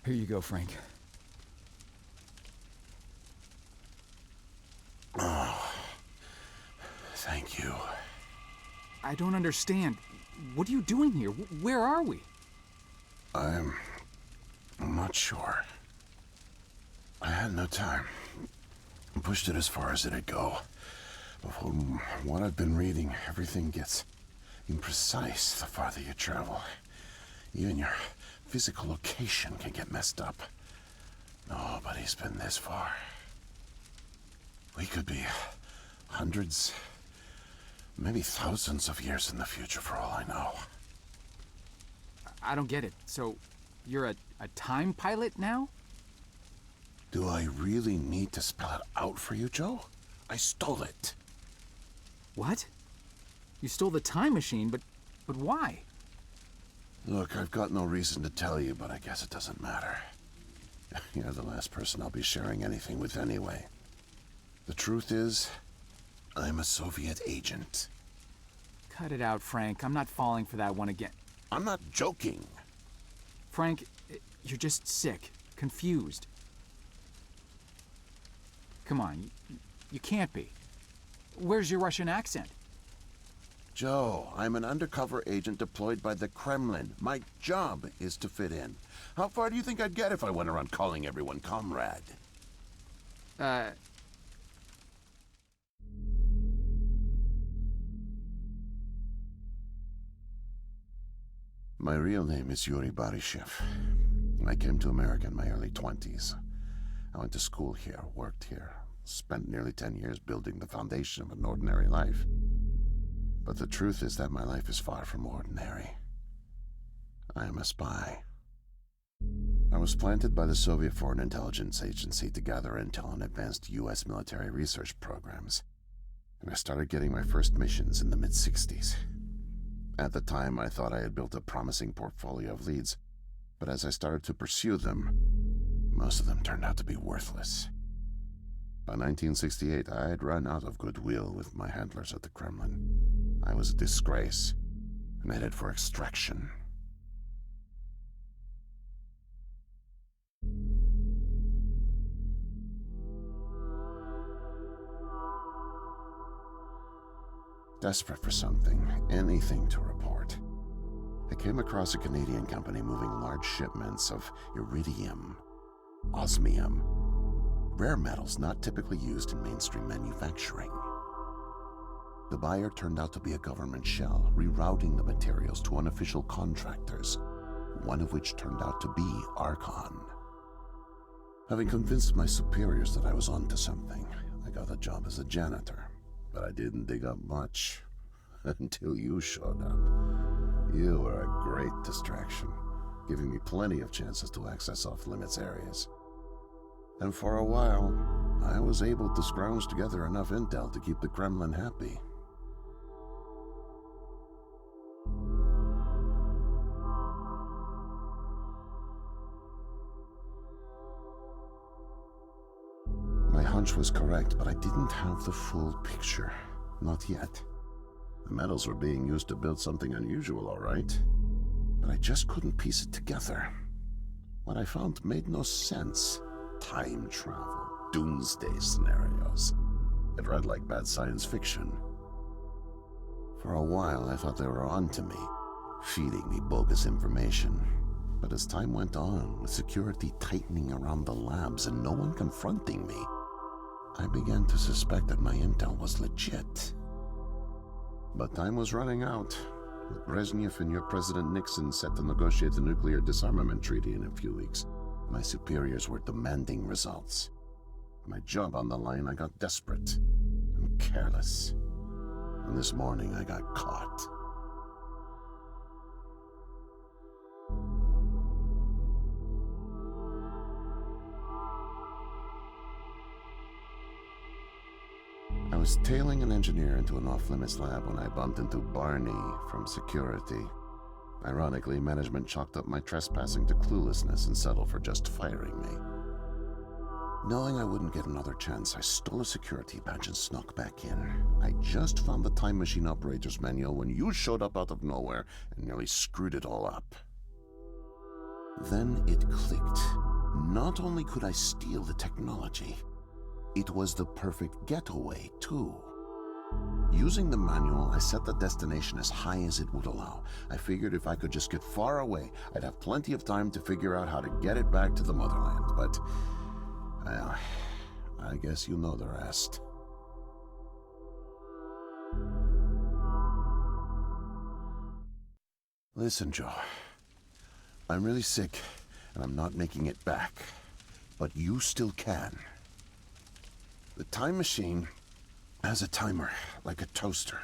Here you go, Frank. Oh, thank you. I don't understand. What are you doing here? Where are we? I'm not sure. I had no time. I pushed it as far as it'd go. But from what I've been reading, everything gets imprecise the farther you travel. Even your physical location can get messed up. Nobody's been this far. We could be hundreds, maybe thousands of years in the future for all I know. I don't get it. So, you're a time pilot now? Do I really need to spell it out for you, Joe? I stole it. What? You stole the time machine, but why? Look, I've got no reason to tell you, but I guess it doesn't matter. You're the last person I'll be sharing anything with anyway. The truth is, I'm a Soviet agent. Cut it out, Frank. I'm not falling for that one again. I'm not joking. Frank, you're just sick, confused. Come on, you can't be. Where's your Russian accent? Joe, I'm an undercover agent deployed by the Kremlin. My job is to fit in. How far do you think I'd get if I went around calling everyone comrade? My real name is Yuri Barishev. I came to America in my early 20s. I went to school here, worked here, spent nearly 10 years building the foundation of an ordinary life. But the truth is that my life is far from ordinary. I am a spy. I was planted by the Soviet Foreign Intelligence Agency to gather intel on advanced U.S. military research programs, and I started getting my first missions in the mid-60s. At the time, I thought I had built a promising portfolio of leads, but as I started to pursue them, most of them turned out to be worthless. By 1968, I had run out of goodwill with my handlers at the Kremlin. I was a disgrace, and headed for extraction. Desperate for something, anything to report, I came across a Canadian company moving large shipments of iridium, osmium, rare metals not typically used in mainstream manufacturing. The buyer turned out to be a government shell, rerouting the materials to unofficial contractors, one of which turned out to be Archon. Having convinced my superiors that I was onto something, I got a job as a janitor. But I didn't dig up much until you showed up. You were a great distraction, giving me plenty of chances to access off-limits areas. And for a while, I was able to scrounge together enough intel to keep the Kremlin happy. My hunch was correct, but I didn't have the full picture. Not yet. The metals were being used to build something unusual, all right. But I just couldn't piece it together. What I found made no sense. Time travel. doomsday scenarios. It read like bad science fiction. For a while, I thought they were on to me, feeding me bogus information. But as time went on, with security tightening around the labs and no one confronting me, I began to suspect that my intel was legit. But time was running out, with Brezhnev and your President Nixon set to negotiate the nuclear disarmament treaty in a few weeks. My superiors were demanding results. My job on the line, I got desperate and careless. And this morning I got caught. I was tailing an engineer into an off-limits lab when I bumped into Barney from security. Ironically, management chalked up my trespassing to cluelessness and settled for just firing me. Knowing I wouldn't get another chance, I stole a security badge and snuck back in. I just found the time machine operator's manual when you showed up out of nowhere and nearly screwed it all up. Then it clicked. Not only could I steal the technology, it was the perfect getaway, too. Using the manual, I set the destination as high as it would allow. I figured if I could just get far away, I'd have plenty of time to figure out how to get it back to the motherland, but... well, I guess you know the rest. Listen, Joe. I'm really sick, and I'm not making it back. But you still can. The time machine has a timer, like a toaster.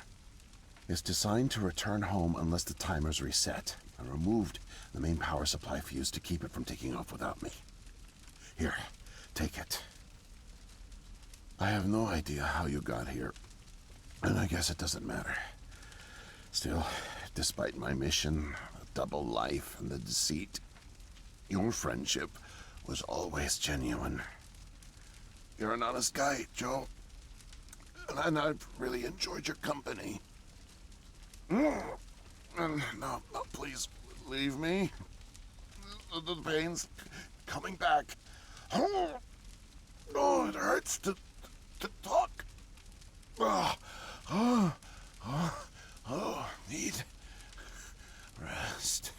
It's designed to return home unless the timer's reset. I removed the main power supply fuse to keep it from taking off without me. Here, take it. I have no idea how you got here, and I guess it doesn't matter. Still, despite my mission, a double life, and the deceit, your friendship was always genuine. You're an honest guy, Joe. And I've really enjoyed your company. And now, please, leave me. The pain's coming back. Oh, it hurts to talk. Need rest.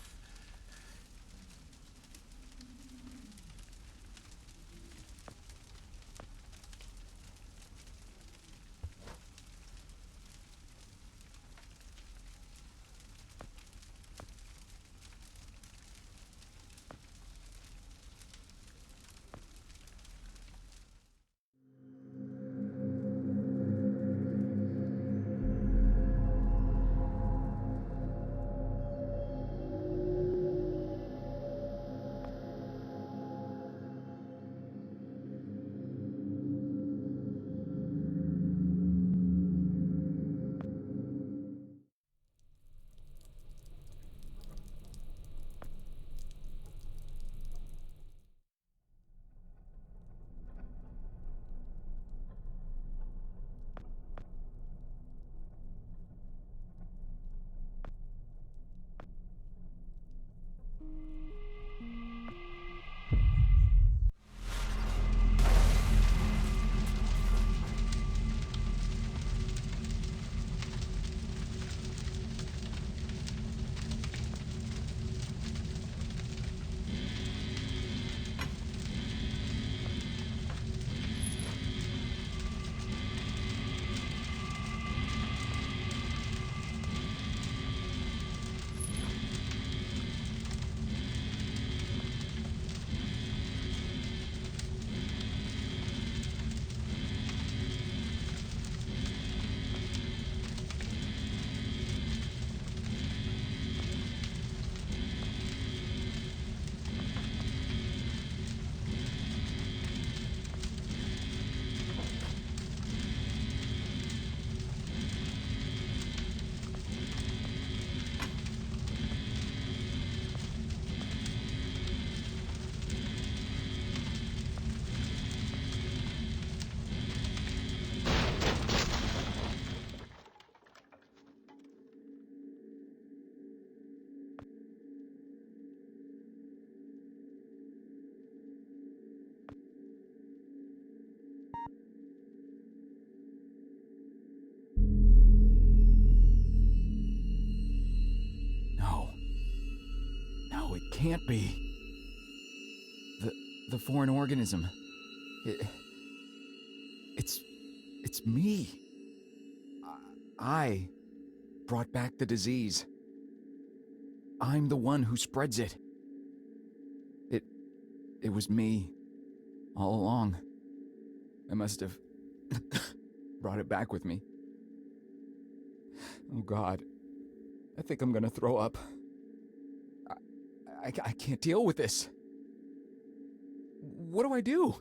can't be. The foreign organism. It's me. I brought back the disease. I'm the one who spreads it. It was me all along. I must have brought it back with me. Oh God, I think I'm gonna throw up. I can't deal with this. What do I do?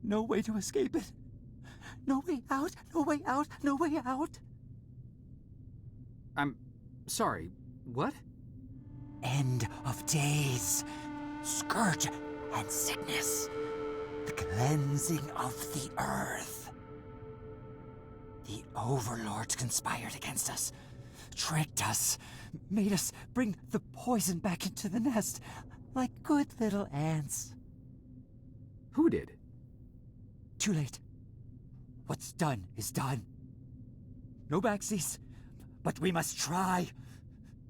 No way to escape it. No way out, no way out, no way out. I'm sorry, what? End of days. Scourge and sickness. The cleansing of the earth. The overlords conspired against us. Tricked us. Made us bring the poison back into the nest. Like good little ants. Who did? Too late. What's done is done. No backsies, but we must try.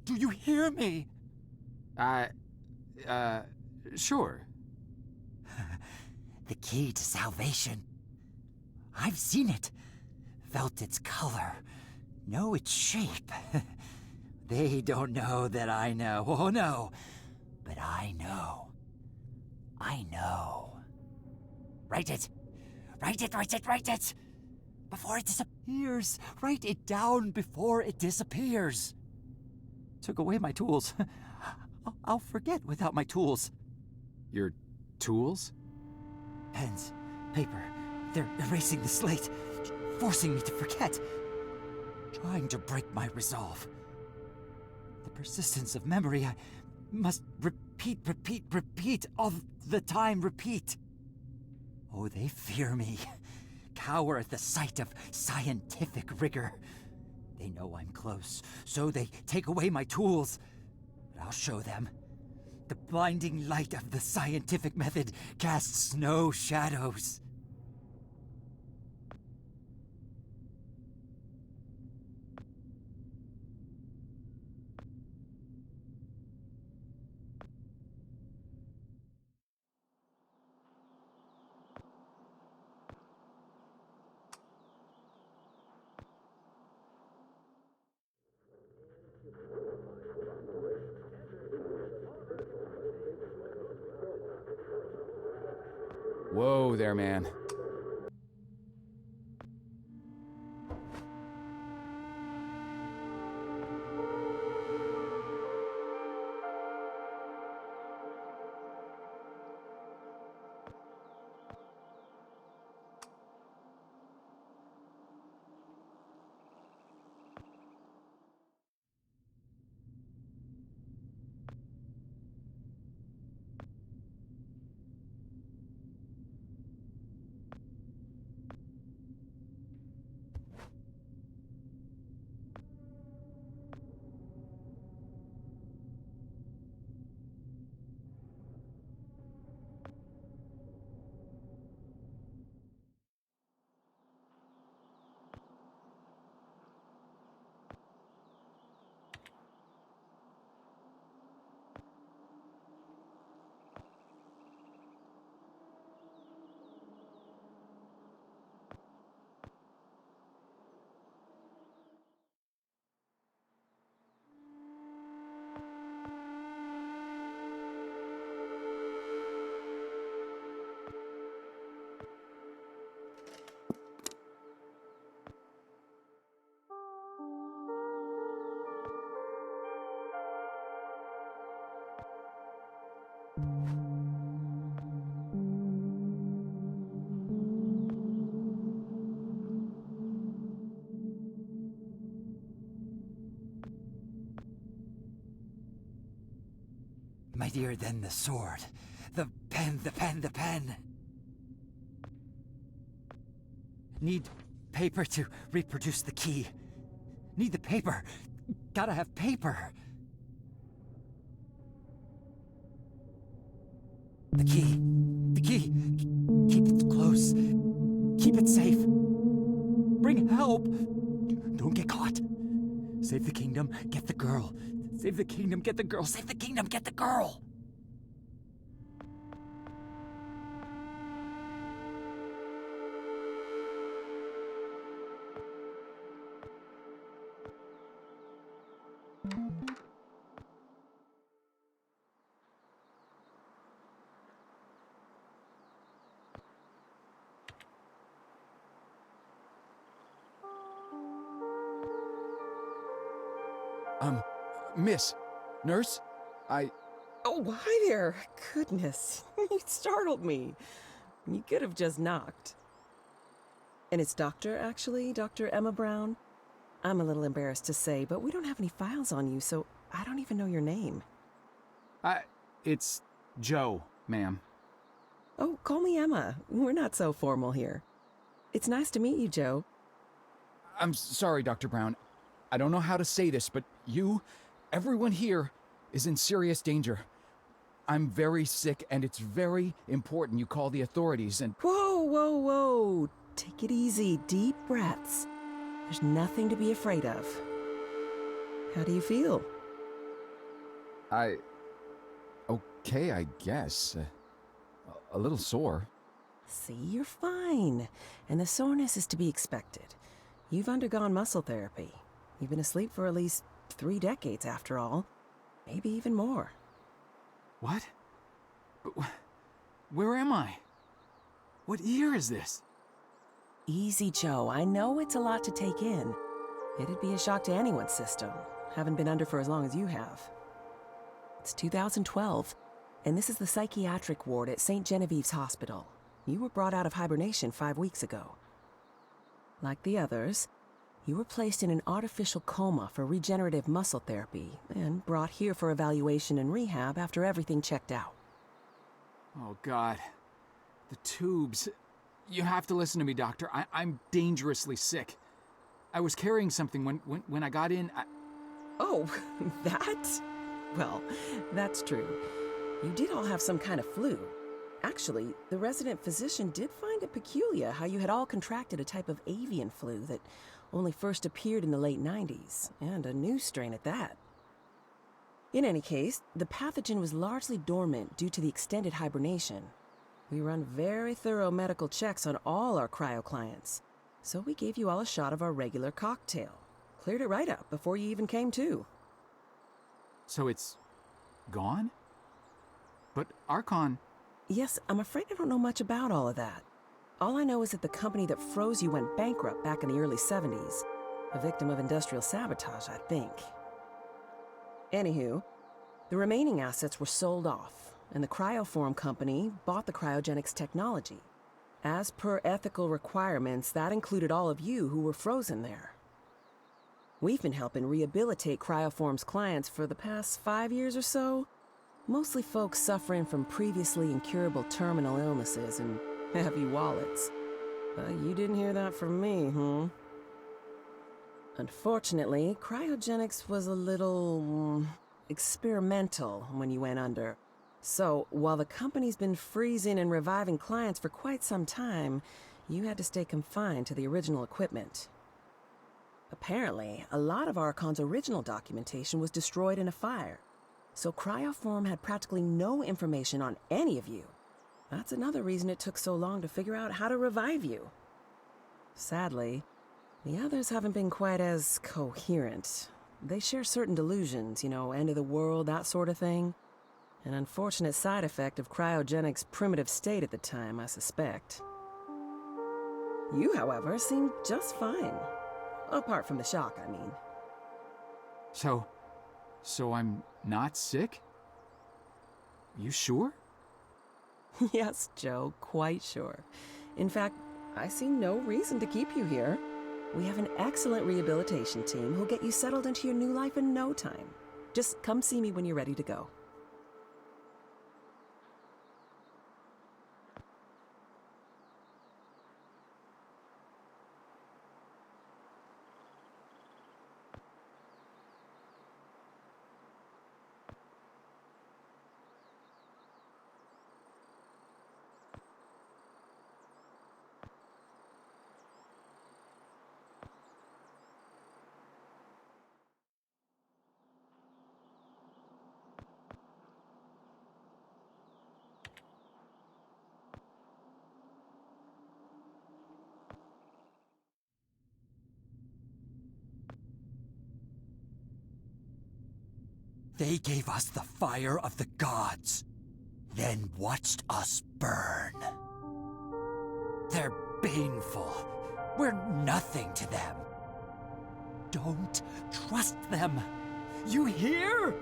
Do you hear me? Sure. The key to salvation. I've seen it, felt its color, know its shape. They don't know that I know. Oh no, but I know. I know. Write it. Write it, write it, write it! Before it disappears. Write it down before it disappears. took away my tools. I'll forget without my tools. Your tools? Pens, paper, they're erasing the slate, forcing me to forget, trying to break my resolve. The persistence of memory, I must repeat, all the time repeat. Oh, they fear me, cower at the sight of scientific rigor. They know I'm close, so they take away my tools. But I'll show them. The blinding light of the scientific method casts no shadows. Whoa there, man. Mightier than the sword. The pen. Need paper to reproduce the key. Need the paper. Gotta have paper. The key. Keep it close. Keep it safe. Bring help. Don't get caught. Save the kingdom, get the girl. Save the kingdom, get the girl. Save the kingdom, get the girl. Miss, nurse, Oh, hi there. Goodness, you startled me. You could have just knocked. And it's Doctor, actually, Dr. Emma Brown. I'm a little embarrassed to say, but we don't have any files on you, so I don't even know your name. it's Joe, ma'am. Oh, call me Emma. We're not so formal here. It's nice to meet you, Joe. I'm sorry, Dr. Brown. I don't know how to say this, but everyone here is in serious danger. I'm very sick, and it's very important you call the authorities and... Whoa. Take it easy. Deep breaths. There's nothing to be afraid of. How do you feel? Okay, I guess. A little sore. See, you're fine. And the soreness is to be expected. You've undergone muscle therapy. You've been asleep for at least 3 decades, after all. Maybe even more. What? Where am I? What year is this? Easy, Joe. I know it's a lot to take in. It'd be a shock to anyone's system. Haven't been under for as long as you have. It's 2012, and this is the psychiatric ward at St. Genevieve's Hospital. You were brought out of hibernation 5 weeks ago. Like the others, you were placed in an artificial coma for regenerative muscle therapy and brought here for evaluation and rehab after everything checked out. Oh, God. The tubes. You have to listen to me, Doctor. I'm dangerously sick. I was carrying something when I got in. Oh, that? Well, that's true. You did all have some kind of flu. Actually, the resident physician did find it peculiar how you had all contracted a type of avian flu that only first appeared in the late 90s, and a new strain at that. In any case, the pathogen was largely dormant due to the extended hibernation. We run very thorough medical checks on all our cryo clients, so we gave you all a shot of our regular cocktail. Cleared it right up before you even came to. So it's gone? But Archon... Yes, I'm afraid I don't know much about all of that. All I know is that the company that froze you went bankrupt back in the early 70s. A victim of industrial sabotage, I think. Anywho, the remaining assets were sold off, and the Cryoform company bought the cryogenics technology. As per ethical requirements, that included all of you who were frozen there. We've been helping rehabilitate Cryoform's clients for the past 5 years or so. Mostly folks suffering from previously incurable terminal illnesses and heavy wallets. You didn't hear that from me, huh? Unfortunately, cryogenics was a little... experimental when you went under. So, while the company's been freezing and reviving clients for quite some time, you had to stay confined to the original equipment. Apparently, a lot of Archon's original documentation was destroyed in a fire, so Cryoform had practically no information on any of you. That's another reason it took so long to figure out how to revive you. Sadly, the others haven't been quite as coherent. They share certain delusions, you know, end of the world, that sort of thing. An unfortunate side effect of cryogenics' primitive state at the time, I suspect. You, however, seem just fine. Apart from the shock, I mean. So I'm not sick? You sure? Yes, Joe, quite sure. In fact, I see no reason to keep you here. We have an excellent rehabilitation team who'll get you settled into your new life in no time. Just come see me when you're ready to go. They gave us the fire of the gods, then watched us burn. They're baneful. We're nothing to them. Don't trust them. You hear?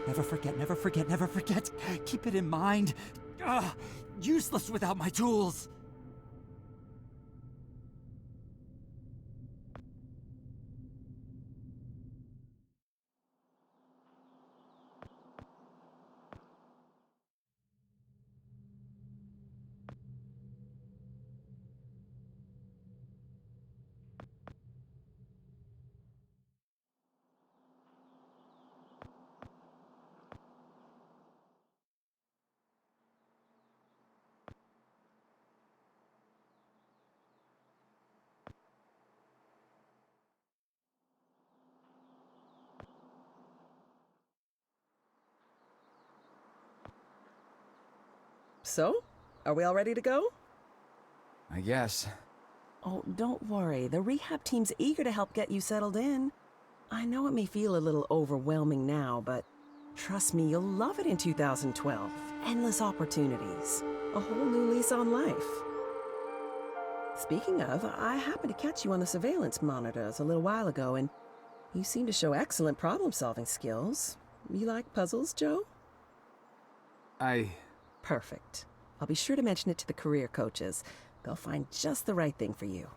Never forget, never forget, never forget. Keep it in mind. Useless without my tools. So, are we all ready to go? I guess. Oh, don't worry. The rehab team's eager to help get you settled in. I know it may feel a little overwhelming now, but trust me, you'll love it in 2012. Endless opportunities. A whole new lease on life. Speaking of, I happened to catch you on the surveillance monitors a little while ago, and You seem to show excellent problem-solving skills. You like puzzles, Joe? Perfect. I'll be sure to mention it to the career coaches. They'll find just the right thing for you.